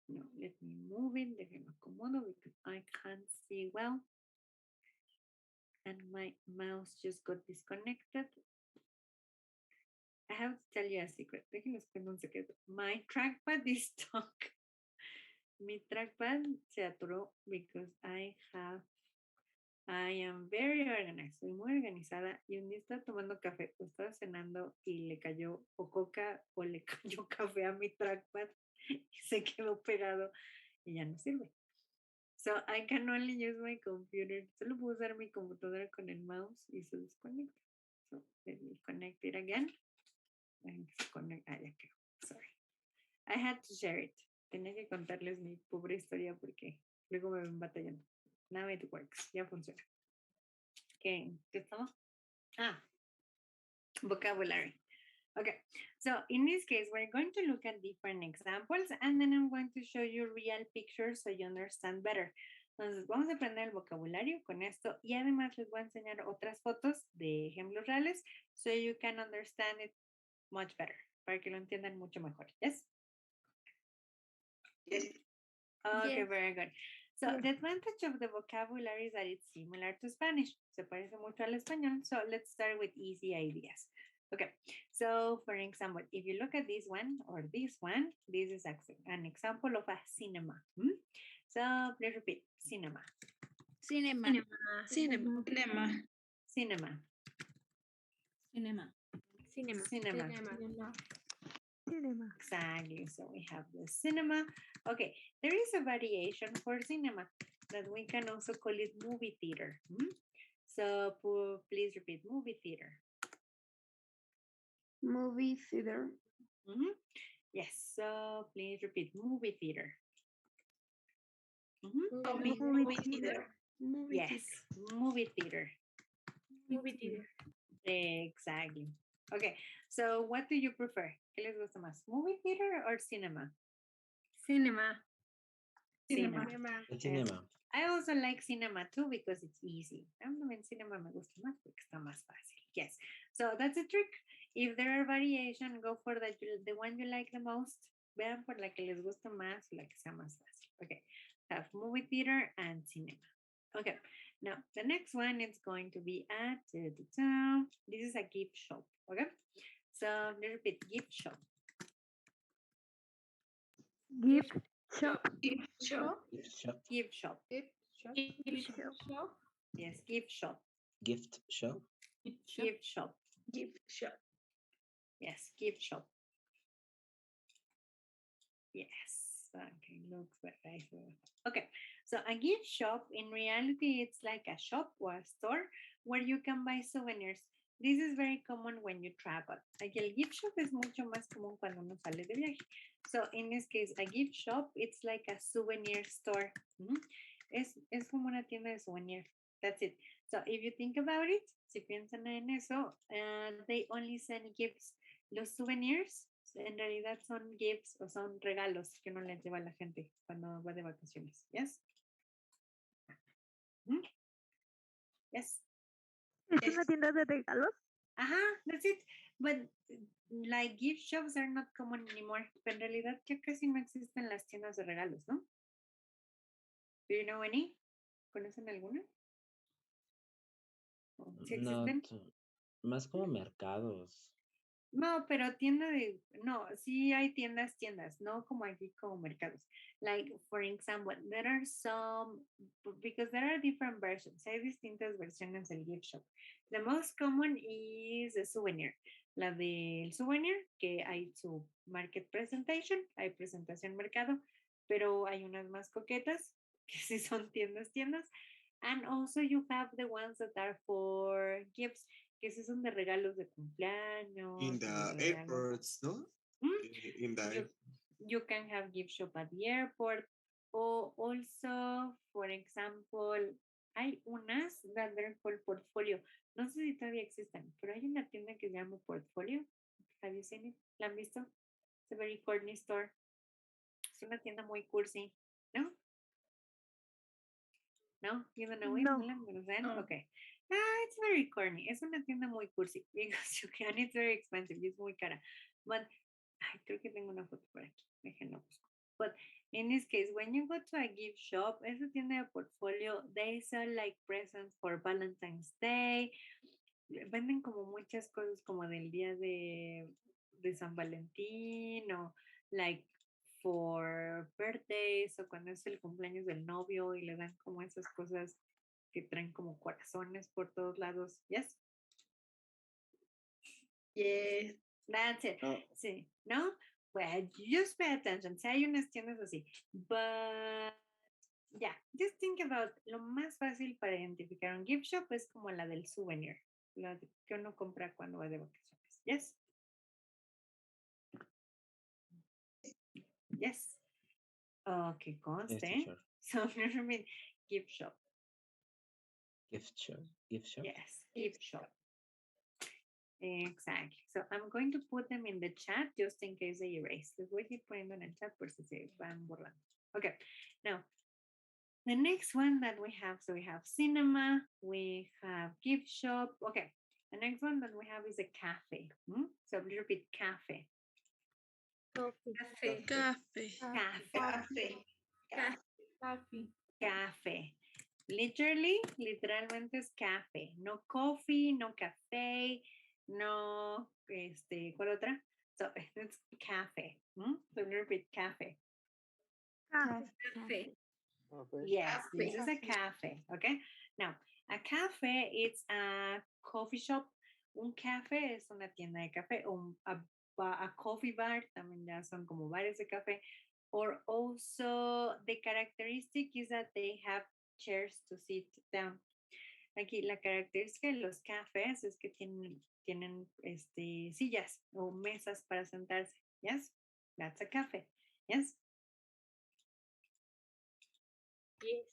No, let me move it. Déjenme acomodo because I can't see well. And my mouse just got disconnected. I have to tell you a secret. Déjenles cuento un secreto. My trackpad is stuck. Mi trackpad se atoró because I am very organized. Soy muy organizada y un día estaba tomando café o estaba cenando y le cayó o coca o le cayó café a mi trackpad y se quedó pegado y ya no sirve. So I can only use my computer. Solo puedo usar mi computadora con el mouse y se desconecta. So let me connect it again. Ya quedó. Sorry. I had to share it. Tenía que contarles mi pobre historia porque luego me ven batallando. Now it works. Ya funciona. ¿Qué estamos? Vocabulary. Okay. So in this case, we're going to look at different examples and then I'm going to show you real pictures so you understand better. Entonces, vamos a aprender el vocabulario con esto y además les voy a enseñar otras fotos de ejemplos reales so you can understand it much better, para que lo entiendan mucho mejor. Yes? Yes. Okay, Yes. very good. So the advantage of the vocabulary is that it's similar to Spanish. Se parece mucho al español. So let's start with easy ideas. Okay, so for example, if you look at this one or this one, this is an example of a cinema. So please repeat, cinema. Cinema. Cinema. Cinema. Cinema. Cinema. Cinema. Exactly. So we have the cinema. Okay, there is a variation for cinema that we can also call it movie theater. So please repeat, movie theater. Movie theater. Yes, so please repeat, movie theater. Movie theater. Yes, movie theater. Movie theater. Exactly. Okay, so what do you prefer? ¿Qué les gusta más? ¿Movie theater or cinema? Cinema. Cinema. El cinema. I also like cinema too because it's easy. También cinema me gusta más porque está más fácil. Yes. So that's a trick. If there are variation, go for the one you like the most. Vean por la que les gusta más, la que sea más fácil. Okay. Have movie theater and cinema. Okay. Now, the next one is going to be at, this is a gift shop, okay? So, let's repeat, gift shop. Gift shop. Gift shop. Gift shop. Gift shop. Gift shop. Gift shop. Yes, gift shop. Gift shop. Gift shop. Gift shop. Yes, gift shop. Yes. Okay, looks right. Okay, so a gift shop, in reality, it's like a shop or a store where you can buy souvenirs. This is very common when you travel. Like el gift shop es mucho más común cuando uno sale de viaje. So in this case, a gift shop, it's like a souvenir store. Es como una tienda de souvenir. That's it. So if you think about it, si piensan en eso, they only send gifts. Los souvenirs en realidad son gifts o son regalos que uno les lleva a la gente cuando va de vacaciones. Yes? Yes. ¿Es una tienda de regalos? That's it. But like gift shops are not common anymore. Pero en realidad ya casi no existen las tiendas de regalos, ¿no? Do you know any? ¿Conocen alguna? ¿Sí No, existen? más como mercados. No, pero no, sí hay tiendas, no como aquí como mercados. Like, for example, there are some, because there are different versions, hay distintas versiones del gift shop. The most common is the souvenir. La del souvenir, que hay su market presentation, hay presentación mercado, pero hay unas más coquetas, que sí son tiendas. And also you have the ones that are for gifts, que esos son de regalos de cumpleaños. In the airports, no? In the you can have gift shop at the airport. O also, for example, hay unas that they're called Portfolio. No sé si todavía existen, pero hay una tienda que se llama Portfolio. Have you seen it? ¿La han visto? It's a very corny store. Es una tienda muy cursi, ¿no? No, you don't know it? No. ¿No la conocen? No. Okay. It's very corny. Es una tienda muy cursi because you can. It's very expensive. Es muy cara. But, creo que tengo una foto por aquí. Déjenlo busco. But in this case, when you go to a gift shop, esa tienda de portfolio, they sell like presents for Valentine's Day. Venden como muchas cosas como del día de San Valentín o like for birthdays o cuando es el cumpleaños del novio y le dan como esas cosas que traen como corazones por todos lados. Yes? Yes. That's it. No. Sí, ¿no? Well, just pay attention. Sí, hay unas tiendas así. But, yeah, just think about lo más fácil para identificar un gift shop es como la del souvenir, la que uno compra cuando va de vacaciones. Yes? Yes. Okay, conste. teacher. So, remember, gift shop. Gift shop. Gift shop. Yes, gift shop. Exactly. So I'm going to put them in the chat just in case they erase. Les voy a ir poniendo en el chat por si se van borrando. Okay. Now, the next one that we have, so we have cinema, we have gift shop. Okay. The next one that we have is a cafe. So we repeat cafe. Café. Cafe. Cafe. Literalmente es café. No coffee, no café, no, ¿cuál otra? So it's cafe. So we repeat cafe. Café. Yes, Cafe. this is a cafe. Okay. Now, a cafe is a coffee shop. Un café es una tienda de café. A coffee bar también ya son como bares de café. Or also the characteristic is that they have chairs to sit down. Aquí la característica de los cafés es que tienen sillas o mesas para sentarse. Yes, that's a cafe. Yes. Yes.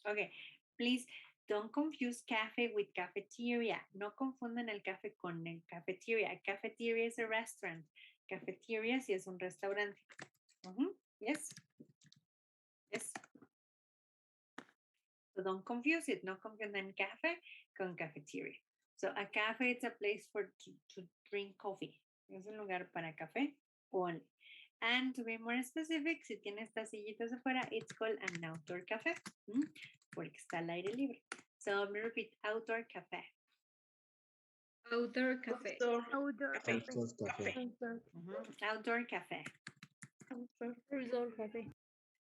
Okay, please don't confuse cafe with cafeteria. No confundan el café con el cafeteria. Cafeteria is a restaurant. Cafeteria sí es un restaurante. Yes. Yes. So don't confuse it. No confundan café con cafeteria. So a cafe is a place to drink coffee. Es un lugar para café only. And to be more specific, si tiene estas sillitas afuera, it's called an outdoor cafe. porque está al aire libre. So let me repeat, outdoor cafe. Outdoor cafe. Outdoor Café. cafe. Outdoor cafe. Outdoor cafe. Outdoor cafe.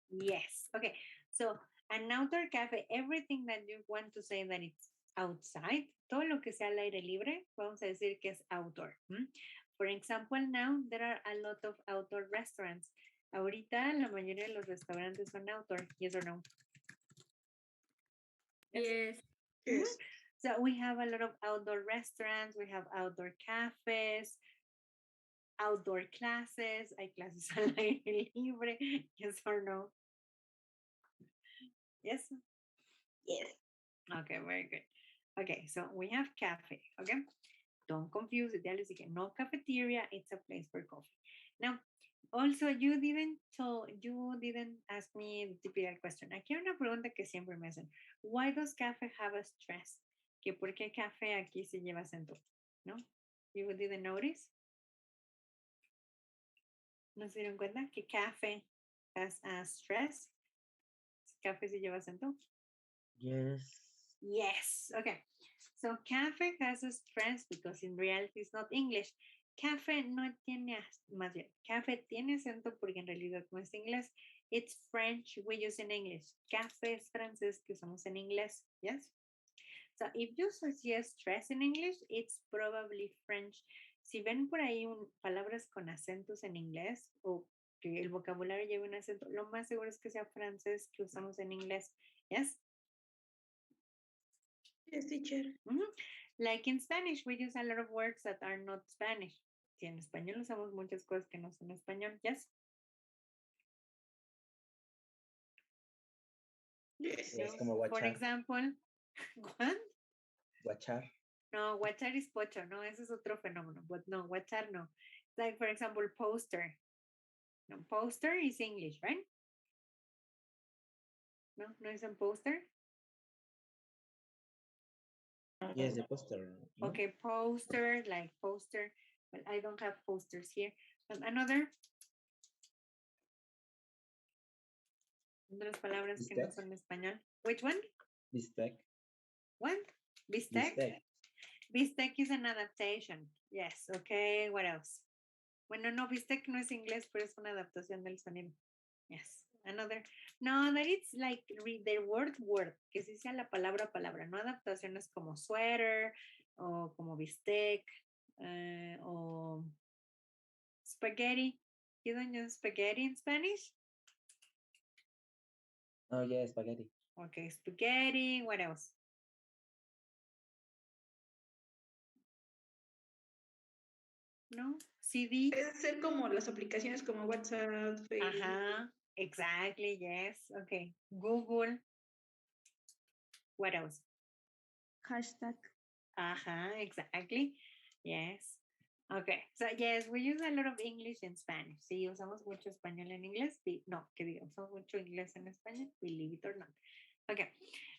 Yes. Okay. So an outdoor cafe, everything that you want to say that it's outside, todo lo que sea al aire libre, vamos a decir que es outdoor. For example, now there are a lot of outdoor restaurants. Ahorita la mayoría de los restaurantes son outdoor, yes or no? Yes. Yes. So we have a lot of outdoor restaurants, we have outdoor cafes, outdoor classes, hay clases al aire libre, yes or no? Yes? Yes. Okay, very good. Okay, so we have cafe, okay? Don't confuse it, ya les dije, no cafeteria, it's a place for coffee. Now, also, you didn't ask me the typical question. Aquí hay una pregunta que siempre me hacen. Why does cafe have a stress? Que por qué café aquí se lleva acento, ¿no? You didn't notice? ¿No se dieron cuenta que café has a stress? Café se lleva acento. Yes. Yes. Okay. So cafe has a stress because in reality it's not English. Café no tiene, más bien, café tiene acento porque en realidad no es inglés. It's French we use in English. Café es francés que usamos en inglés. Yes. So if you see stress in English, it's probably French. Si ven por ahí palabras con acentos en inglés o que el vocabulario lleve un acento, lo más seguro es que sea francés que usamos en inglés. Yes. Yes, teacher. Like in Spanish, we use a lot of words that are not Spanish. Si en español usamos muchas cosas que no son español, yes. Yes. Yes, como For guachar. example, what? Guachar. No, guachar is pocho, no, ese es otro fenómeno, but no, guachar no. Like for example, poster. No, poster is English, right? No, no es un poster. Yes, the poster. No? Okay, poster, like poster. Well, I don't have posters here. Another. Otras palabras que no Bistec. son español. Which one? Bistec. What? Bistec? Bistec. Bistec is an adaptation. Yes, okay, what else? Bueno, no, bistec no es inglés, pero es una adaptación del sonido. Yes, another. No, that it's like the word, que sí sea la palabra, no adaptaciones como sweater, o como bistec, o spaghetti. You don't use spaghetti in Spanish? Oh, yeah, spaghetti. Okay, spaghetti, what else? No, CD. Puede ser como las aplicaciones como WhatsApp, Facebook. Ajá, exactly, yes. Okay, Google. What else? Hashtag. Exactly. Yes. Okay, so yes, we use a lot of English and Spanish. Sí, usamos mucho español en inglés. No, que digo, usamos mucho inglés en español, believe it or not. Okay,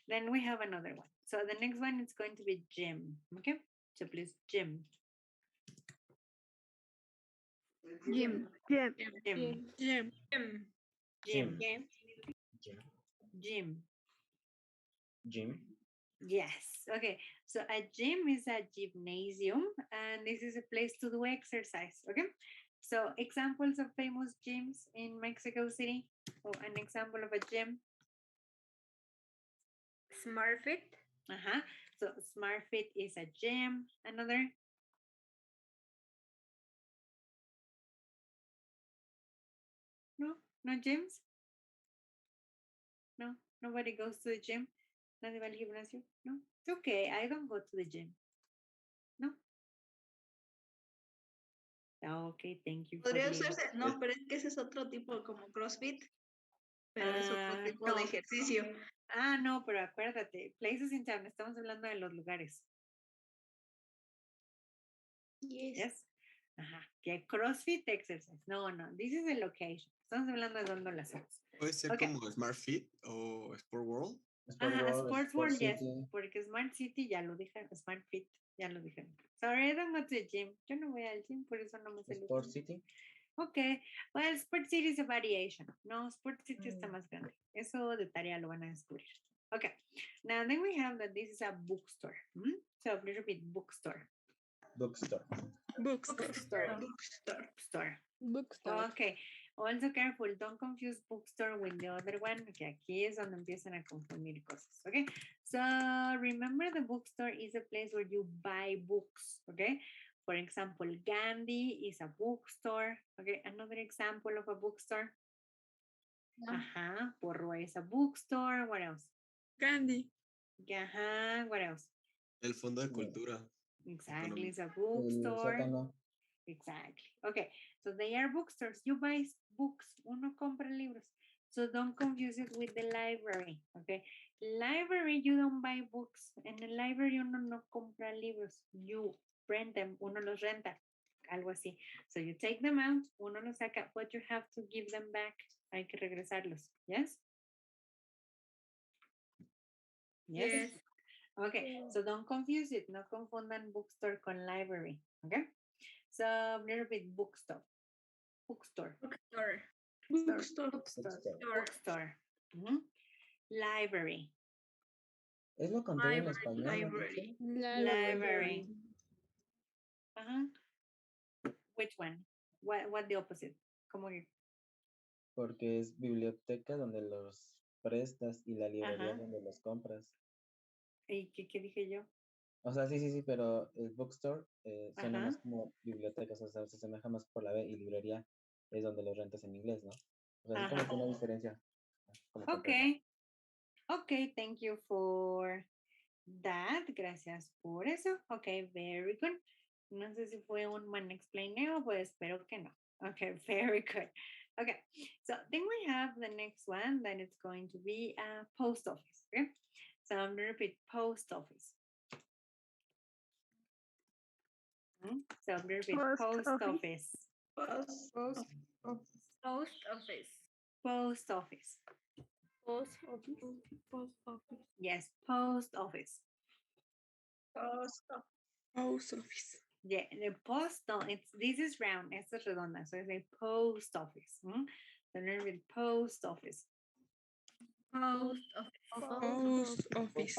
then we have another one. So the next one is going to be gym. Okay, so please, gym. Gym. Gym. Gym. Gym. Gym. Gym. Gym. Gym. Gym. Yes. Okay. So a gym is a gymnasium, and this is a place to do exercise. Okay. So examples of famous gyms in Mexico City. Oh, an example of a gym. SmartFit. So SmartFit is a gym. Another. No gyms. No, nobody goes to the gym. Nadie va al gimnasio. No, it's okay. I don't go to the gym. No. Okay, thank you. Podría usarse, no, pero es que ese es otro tipo como CrossFit, pero es otro tipo de ejercicio. No, pero acuérdate, places in town, estamos hablando de los lugares. Yes. Que CrossFit exercise. No, this is the location. Estamos hablando de dónde lo hacemos. Puede ser como Smart Fit o Sport World. Sports World, yes, porque Smart City ya lo dijeron, Smart Fit ya lo dijeron. Sorry, I don't go to the gym. Yo no voy al gym, por eso no me sé. Sport City. Okay, well, Sport City is a variation. No, Sport City está más grande. Eso de tarea lo van a descubrir. Okay. Now then we have that this is a bookstore. So let's repeat bookstore. Bookstore. Bookstore. Bookstore. Bookstore. Bookstore. Bookstore. Okay. Also careful, don't confuse bookstore with the other one, que aquí es donde empiezan a confundir cosas, okay? So remember the bookstore is a place where you buy books, okay? For example, Gandhi is a bookstore, okay? Another example of a bookstore. Porro is a bookstore. What else? Candy. What else? El Fondo de Cultura. Exactly, it's a El bookstore. sótano. Exactly. Okay, so they are bookstores. You buy books. Uno compra libros. So don't confuse it with the library. Okay, library you don't buy books. En el library uno no compra libros. You rent them. Uno los renta. Algo así. So you take them out. Uno los saca, but you have to give them back. Hay que regresarlos. Yes. Yes. Okay, so don't confuse it. No confundan bookstore con library. Okay. So a little bit bookstore. Bookstore. Bookstore. Bookstore. Bookstore. Bookstore. Library. Es lo contrario en español. ¿no? Library. Library. Which one? What the opposite? Como que Porque es biblioteca donde los prestas y la librería donde los compras. ¿Y qué dije yo? O sea, sí, pero el bookstore suena Ajá. más como bibliotecas, o sea, se asemeja más por la B y librería es donde los rentas en inglés, ¿no? O sea, es como que una diferencia. Como Okay. Okay, thank you for that. Gracias por eso. Okay, very good. No sé si fue un explaineo, pues espero que no. Okay, very good. Okay, so then we have the next one, then it's going to be a post office. Okay, so I'm going to repeat post office. So I'm going to repeat post office. Post Post office. Post office. Post office. Post office. Yes, post office. Post office. Yeah, the post, no, this is round, esta es redonda, so it's a post office. So I'm going to repeat post office. Post office. Post office.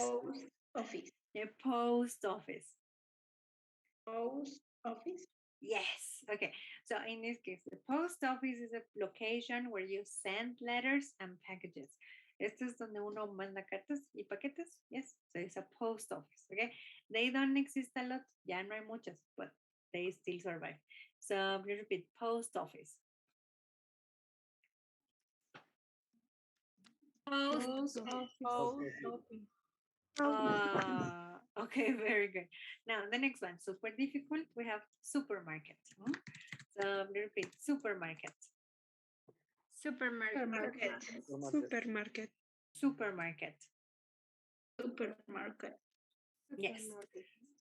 Office. The post office. Post office. Yes. Okay. So in this case, the post office is a location where you send letters and packages. Esto es donde uno manda cartas y paquetes. Yes. So it's a post office. Okay. They don't exist a lot. Ya no hay muchas, but they still survive. So I'm going to repeat post office. Post office. Okay, very good. Now the next one, super difficult. We have supermarket. So I'm going to repeat supermarket. Supermarket. Supermarket. Supermarket. Supermarket. Yes.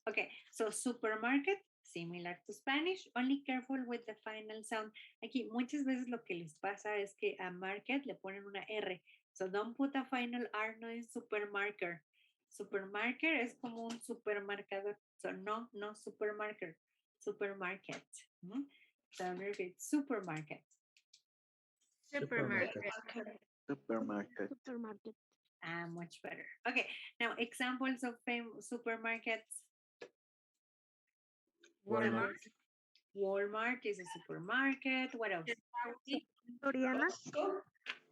Okay, so supermarket, similar to Spanish, only careful with the final sound. Aquí muchas veces lo que les pasa es que a market le ponen una R. So don't put a final R, no es supermarket. Supermarket es como un supermercado. So no supermarket. Supermarket. So I'm going to repeat supermarket. Supermarket. Supermarket. Supermarket. Much better. Okay, now examples of supermarkets. Walmart. Walmart is a supermarket. What else? Soriana.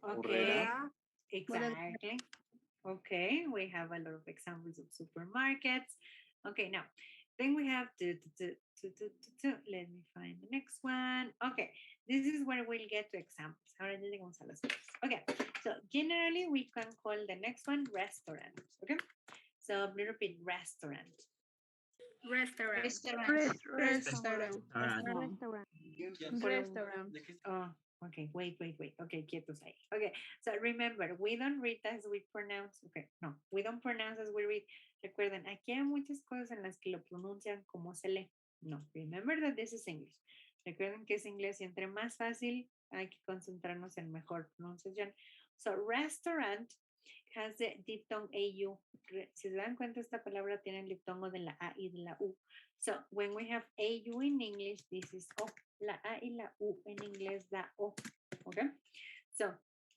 Okay, Urrera. exactly. Okay, we have a lot of examples of supermarkets. Okay, now then we have let me find the next one. Okay, this is where we'll get to examples. Ahora ya llegamos a las cosas. Okay, so generally we can call the next one restaurant. Okay, so I'm going to repeat restaurant. Restaurant. Restaurant. Restaurant. Oh, okay, wait. Okay, quietos ahí. Okay, so remember, we don't read as we pronounce. Okay, no, we don't pronounce as we read. Recuerden, aquí hay muchas cosas en las que lo pronuncian como se lee. No, remember that this is English. Recuerden que es inglés y entre más fácil hay que concentrarnos en mejor pronunciación. So, restaurant has the diphthong AU. Si se dan cuenta, esta palabra tiene el diptongo de la A y de la U. So, when we have AU in English, this is O. La A y la U en inglés da O. Okay? So,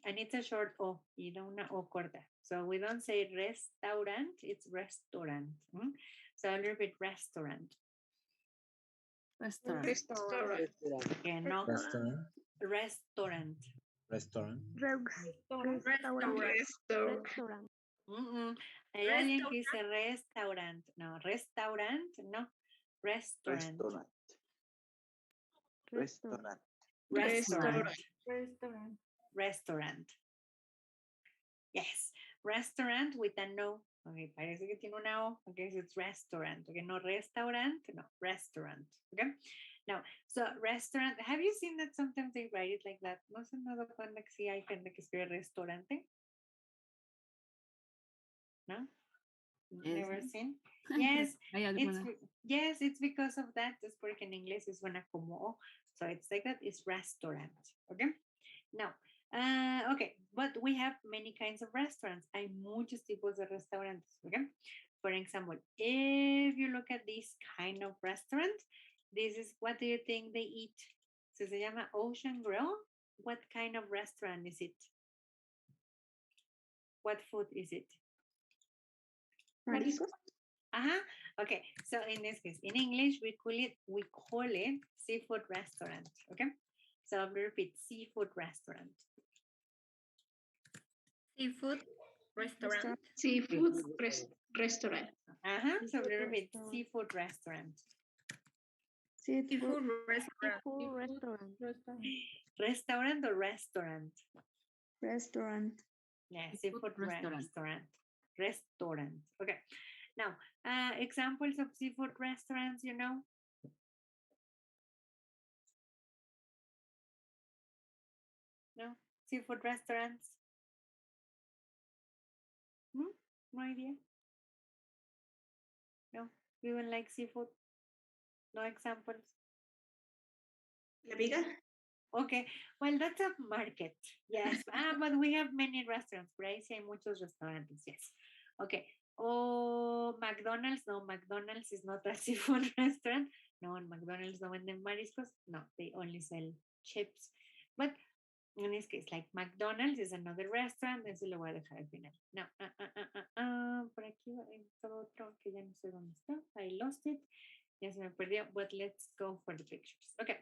And it's a short O, y no una O corta. So we don't say restaurant, it's restaurant. So I'll repeat restaurant. Restaurant. Restaurant. Que no, Restaurant. restaurant. Restaurant. Restaurant. Restaurant. Hay alguien que dice restaurant. No, restaurant, no. Restaurant. Restaurant. Restaurant. Restaurant. Restaurant. Yes, restaurant with a no. Okay, parece que tiene una O. Okay, so it's restaurant. Okay, no restaurant, no restaurant. Okay, now, so restaurant. Have you seen that sometimes they write it like that? No se han dado cuenta que sí hay gente que escribe restaurante. No, never seen. Yes, Hay it's alguna. yes, it's because of that. Es porque en inglés es suena como O. So it's like that. It's restaurant. Okay. Now, okay, but we have many kinds of restaurants. Hay muchos tipos de restaurantes. Okay. For example, if you look at this kind of restaurant, this is what do you think they eat? So se llama Ocean Grill. What kind of restaurant is it? What food is it? Mariscos. Okay, so in this case, in English, we call it seafood restaurant. Okay, so I'll repeat, seafood restaurant. Seafood restaurant. Seafood restaurant. So we'll repeat, seafood restaurant. Seafood restaurant. Restaurant or restaurant? Restaurant. Yeah, Seafood seafood restaurant. restaurant. Restaurant. Okay. Now, examples of seafood restaurants, you know? No? Seafood restaurants? No idea? No? You don't like seafood? No examples? La Viga. Okay, well, that's a market. Yes, but we have many restaurants, right? Sí, hay muchos restaurantes, yes. Okay. Oh, McDonald's, no, McDonald's is not a seafood restaurant. No, en McDonald's no venden mariscos. No, they only sell chips. But in this case, like McDonald's is another restaurant. Eso lo voy a dejar al final. No, por aquí estaba otro que ya no sé dónde está. I lost it. Ya se me perdió, but let's go for the pictures. Okay.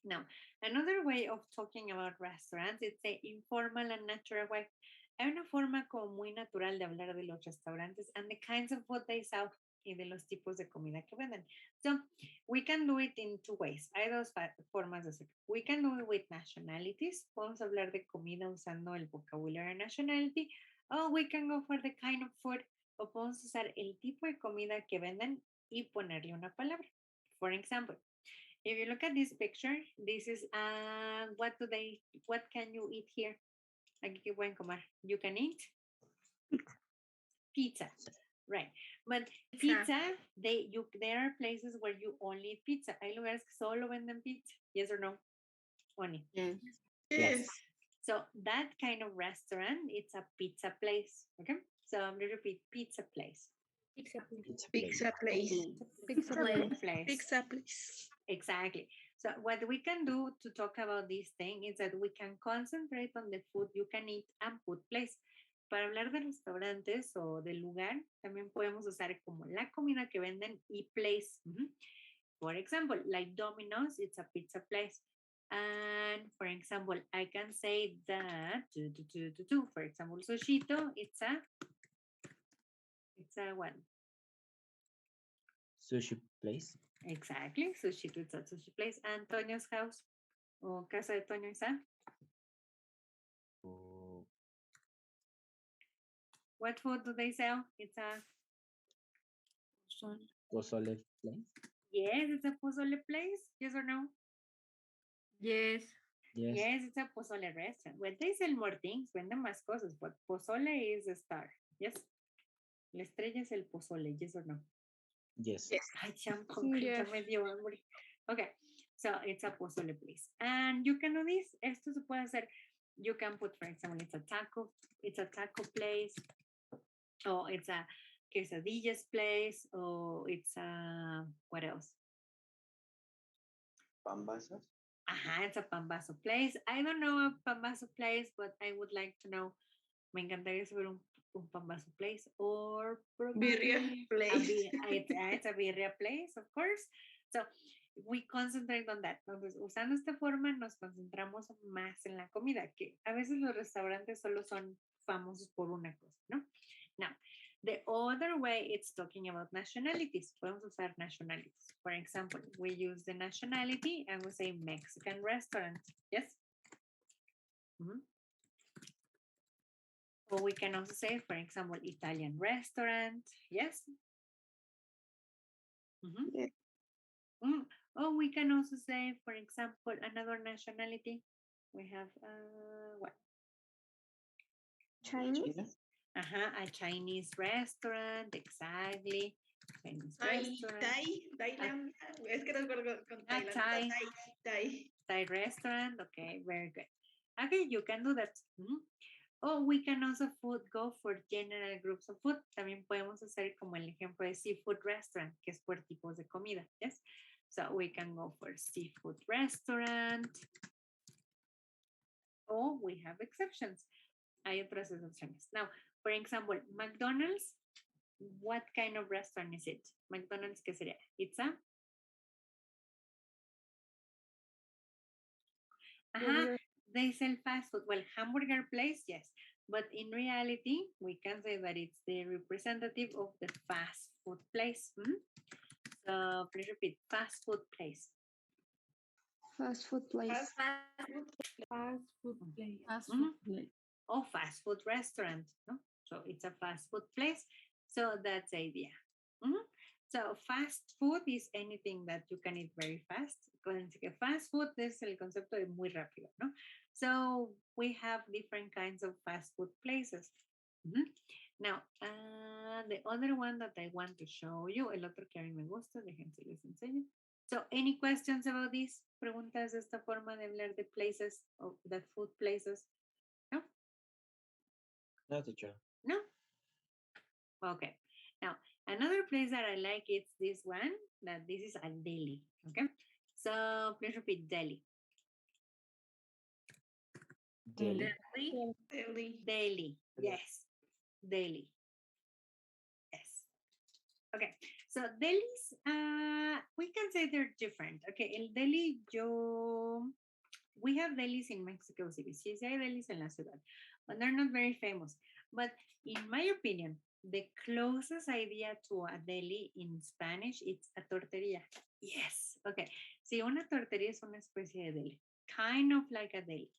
Now, another way of talking about restaurants, it's the informal and natural way. Hay una forma como muy natural de hablar de los restaurantes and the kinds of food they serve y de los tipos de comida que venden. So, we can do it in two ways. Hay dos formas de hacerlo. We can do it with nationalities. Podemos hablar de comida usando el vocabulario nationality. Or we can go for the kind of food. O podemos usar el tipo de comida que venden y ponerle una palabra. For example, if you look at this picture, this is what can you eat here? Aquí que pueden comer. You can eat pizza, right? But pizza, there are places where you only eat pizza. Hay lugares que solo venden pizza. Yes or no? Only. Yes. Yes. So that kind of restaurant, it's a pizza place. Okay. So I'm going to repeat, pizza place. Pizza place. Pizza place. Exactly. So what we can do to talk about this thing is that we can concentrate on the food you can eat and put place. Para hablar de restaurantes o del lugar, también podemos usar como la comida que venden y place. For example, like Domino's, it's a pizza place. And for example, I can say that, for example, Sushito, it's a what? Sushi place. Exactly, Sushito, it's a sushi place. Antonio's house, o casa de Toño, is a? What food do they sell? It's a Pozole place. Yes, it's a pozole place. Yes or no? Yes. Yes, it's a pozole restaurant. Well, they sell more things, venden más cosas, but pozole is the star. Yes. La estrella es el pozole. Yes or no? Yes. Ay, ya me dio hambre. Okay, so it's a pozole place. And you can do this. Esto se puede hacer. You can put, for example, it's a taco place. Or it's a quesadillas place. Or it's a, what else? Pambasas. It's a Pambazo place. I don't know a Pambazo place, but I would like to know. Me encantaría saber un Pambazo place or Birria place. It's a birria place, of course. So we concentrate on that. Entonces, usando esta forma, nos concentramos más en la comida, que a veces los restaurantes solo son famosos por una cosa, ¿no? Now, the other way, it's talking about nationalities. Podemos usar nationalities. For example, we use the nationality and we say Mexican restaurant. Yes? Or we can also say, for example, Italian restaurant. Yes? Yes. Or we can also say, for example, another nationality. We have what? Chinese. A Chinese restaurant, exactly. Chinese restaurant. Thailand. Es que no recuerdo con Thailand. Thai restaurant. Okay, very good. Okay, you can do that. Or we can also go for general groups of food. También podemos hacer como el ejemplo de seafood restaurant, que es por tipos de comida. Yes. So we can go for seafood restaurant. Or we have exceptions. Hay otras excepciones. Now, for example, McDonald's, what kind of restaurant is it? McDonald's, ¿qué sería? Pizza. They sell fast food. Well, hamburger place, yes. But in reality, we can say that it's the representative of the fast food place. So please repeat, fast food place. Fast food place. Fast food place. Or fast food restaurant. No? So it's a fast food place. So that's the idea. So fast food is anything that you can eat very fast. Fast food es el concepto de muy rápido, ¿no? So we have different kinds of fast food places. Now, the other one that I want to show you, el otro que a mí me gusta, déjense les enseño. So, any questions about this? Preguntas de esta forma de hablar de places, of the food places? No? No, teacher. No? Okay. Now, another place that I like is this one, that this is a Delhi. Okay. So, please repeat Delhi. Delhi. Delhi. Yes. Delhi. Yes. Okay. So Delhi's, we can say they're different. Okay. El Delhi, we have Delhi's in Mexico City. Sí, hay Delhi's en la ciudad, but they're not very famous. But in my opinion, the closest idea to a Delhi in Spanish, it's a torteria. Yes. Okay. Sí, una torteria es una especie de Delhi. Kind of like a Delhi.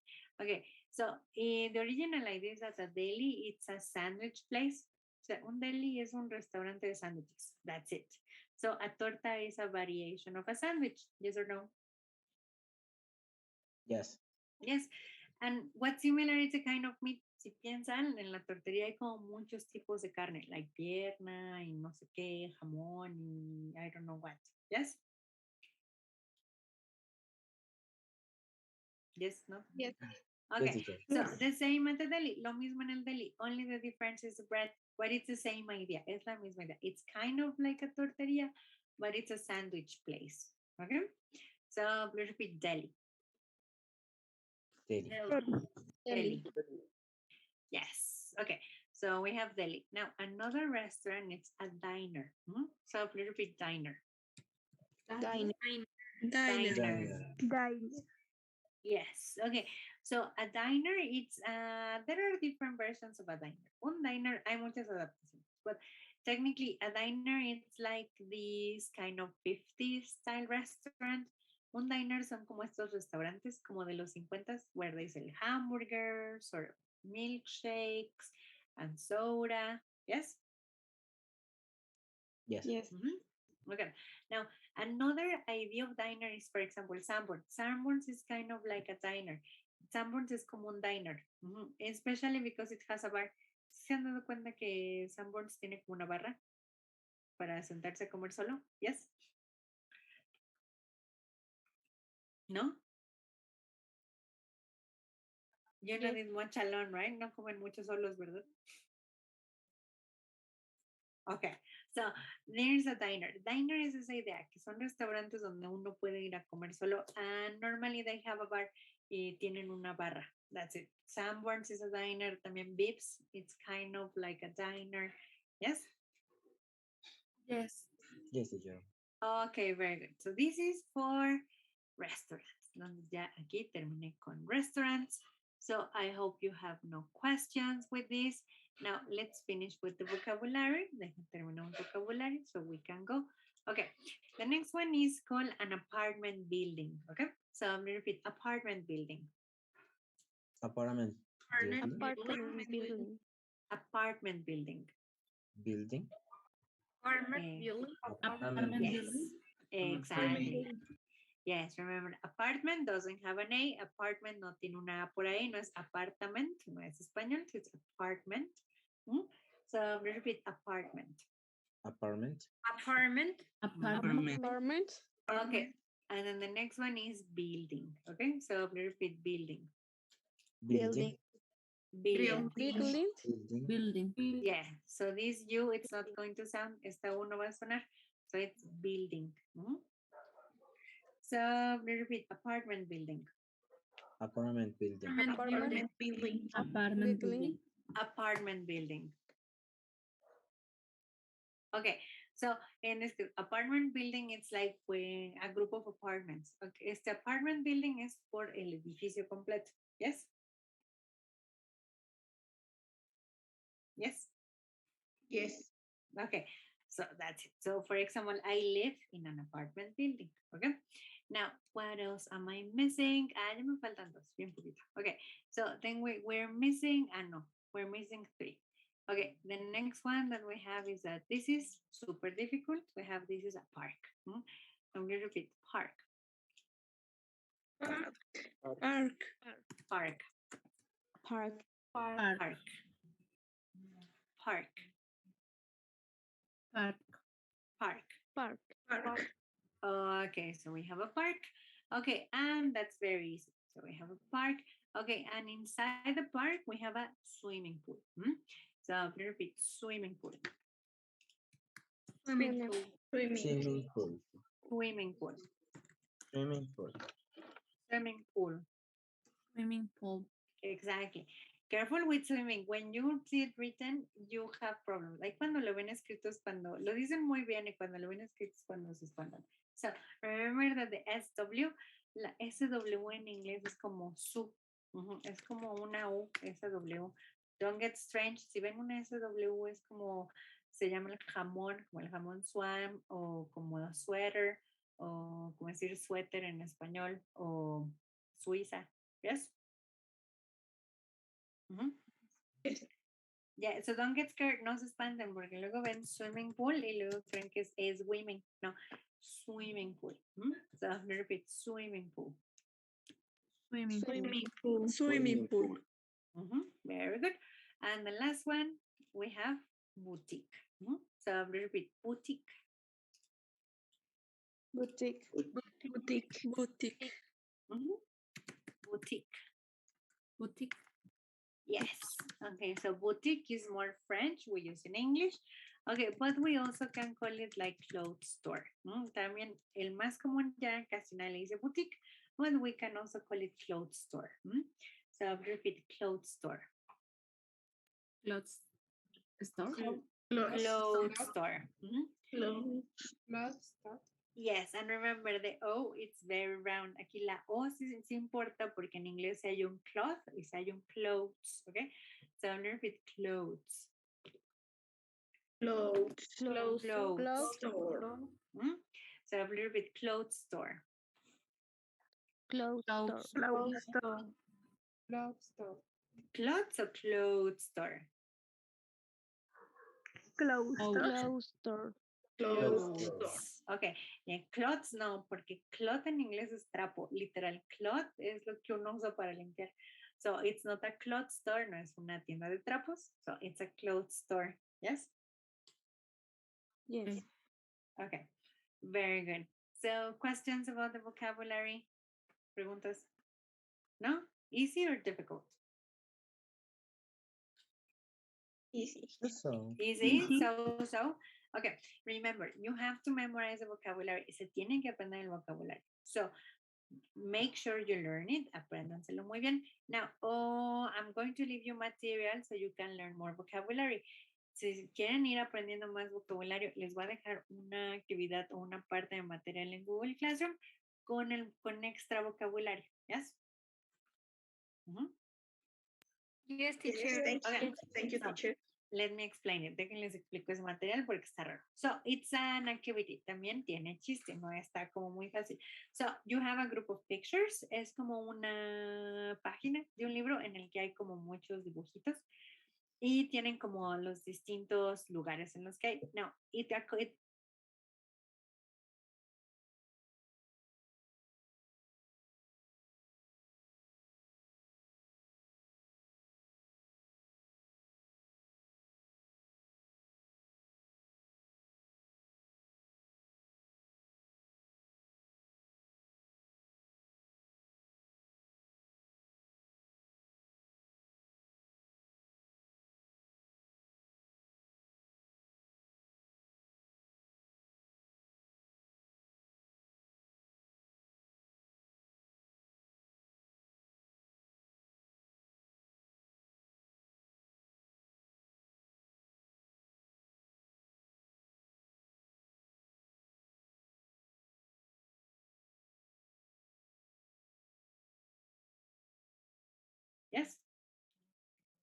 Okay. So the original idea is that a deli, it's a sandwich place. So un deli es un restaurante de sandwiches. That's it. So a torta is a variation of a sandwich. Yes or no? Yes. Yes. And what's similar is a kind of meat. Si piensan, en la tortería hay como muchos tipos de carne, like pierna y no sé qué, jamón y I don't know what. Yes? Yes, no? Yes. Okay, so the same at the deli, lo mismo en el deli, only the difference is the bread, but it's the same idea, es la misma idea. It's kind of like a torteria, but it's a sandwich place, okay? So please repeat deli. Deli. Yes, okay, so we have deli. Now another restaurant, it's a diner. So please repeat diner. Diner. Yes. Okay. So a diner, it's there are different versions of a diner. Un diner, hay muchas adaptaciones, but technically a diner, it's like this kind of 50s style restaurant. Un diner son como estos restaurantes como de los 50s where they sell hamburgers or milkshakes and soda. Yes? Yes. Okay. Now, another idea of diner is, for example, Sanborns. Sanborns is kind of like a diner. Sanborns es como un diner, especially because it has a bar. ¿Se han dado cuenta que Sanborns tiene como una barra para sentarse a comer solo? Yes. ¿No? You don't eat much alone, right? No comen mucho solos, ¿verdad? Okay. So, there's a diner. Diner es esa idea, que son restaurantes donde uno puede ir a comer solo. And normally they have a bar y tienen una barra. That's it. Sanborns is a diner. También Vips, it's kind of like a diner. Yes? Yes. Yes, teacher. Okay, very good. So this is for restaurants. Donde ya aquí terminé con restaurants. So I hope you have no questions with this. Now let's finish with the vocabulary. Dejen terminar un vocabulary so we can go. Okay, the next one is called an apartment building. Okay, so I'm going to repeat apartment building. Apartment. Apartment building. Apartment building. Building. Apartment Apartment. Yes, exactly. Yes, remember, apartment doesn't have an A. Apartment no tiene una A por ahí. No es apartament, no es español. It's apartment. So I'm going to repeat apartment. Apartment. Apartment. Okay, and then the next one is building. Okay, so I'm going to repeat building. Building. Building. Yeah, so this U, it's not going to sound, esta U no va a sonar. So it's building. So I'm going to repeat apartment building. Apartment building. Apartment building. Apartment building. Okay, so in this apartment building, it's like when a group of apartments. Okay, este apartment building es por el edificio completo. Yes? Yes? Yes. Okay, so that's it. So for example, I live in an apartment building. Okay, now what else am I missing? Ya me faltan dos, bien poquito. Okay, so then we're missing, no, we're missing three. Okay, the next one that we have is that this is super difficult. We have this is a park. I'm going to repeat park. Park. Okay, so we have a park. Okay, and that's very easy. So we have a park. Okay, and inside the park, we have a swimming pool. So I'm going to repeat swimming pool. Swimming pool. Exactly. Careful with swimming. When you see it written, you have problems. Like cuando lo ven escrito es cuando lo dicen muy bien y cuando lo ven escrito es cuando se espantan. So remember that the SW, la SW en inglés es como su. Es como una U, SW. Don't get strange. Si ven una SW es como se llama el jamón, como el jamón swam o como sweater o como decir suéter en español o Suiza. Yes? Yeah, so don't get scared, no se espanten porque luego ven swimming pool y luego creen que es swimming. No, swimming pool. So I'm going to repeat swimming pool. Swimming pool. Very good. And the last one, we have boutique. So I'm going to repeat boutique. Boutique. Yes. Okay, so boutique is more French. We use in English. Okay, but we also can call it like clothes store. También el más común ya casi nadie dice boutique, but we can also call it clothes store. So I'll repeat clothes store. Clothes store. Clothes store. Clothes store. Yes, and remember the O, it's very round. Aquí la O sí importa porque en inglés hay un cloth y si hay un clothes, okay? So I'm going to repeat clothes. Clothes store. So I'm going to repeat clothes store. Clothes store. Clothes or clothes store? Clothes store. Clothes. Okay, y clothes no, porque cloth en inglés es trapo, literal, cloth es lo que uno usa para limpiar. So it's not a cloth store, no es una tienda de trapos, so it's a clothes store, yes? Yes. Okay, very good. So questions about the vocabulary? Preguntas? No? Easy or difficult? Easy. So. Easy, so. Okay, remember, you have to memorize the vocabulary. Se tienen que aprender el vocabulario. So, make sure you learn it. Apréndanselo muy bien. Now, I'm going to leave you material so you can learn more vocabulary. Si quieren ir aprendiendo más vocabulario, les voy a dejar una actividad o una parte de material en Google Classroom con extra vocabulario. Yes? Yes, Yes, teacher. thank you. Okay. Thank you, So, teacher. let me explain it. Déjenles explico ese material porque está raro. So, it's an activity. También tiene chiste, no está como muy fácil. So, you have a group of pictures. Es como una página de un libro en el que hay como muchos dibujitos y tienen como los distintos lugares en los que hay. Now, it yes.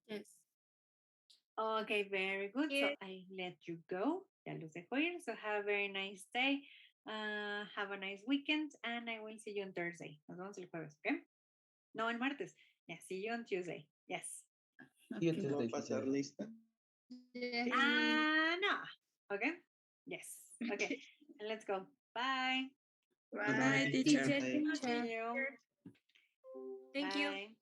Yes. Okay, very good. So Yes. I let you go. Ya los dejo ir. So have a very nice day. Have a nice weekend. And I will see you on Thursday. Nos vemos el jueves, ¿ok? No, el martes. Yeah, see you on Tuesday. Yes. Sí, ¿Va a Tuesday, pasar teacher. lista? No. Okay. Yes. Okay. And let's go. Bye. Bye. Bye, teacher. teacher. Bye. See you. Thank you. Bye.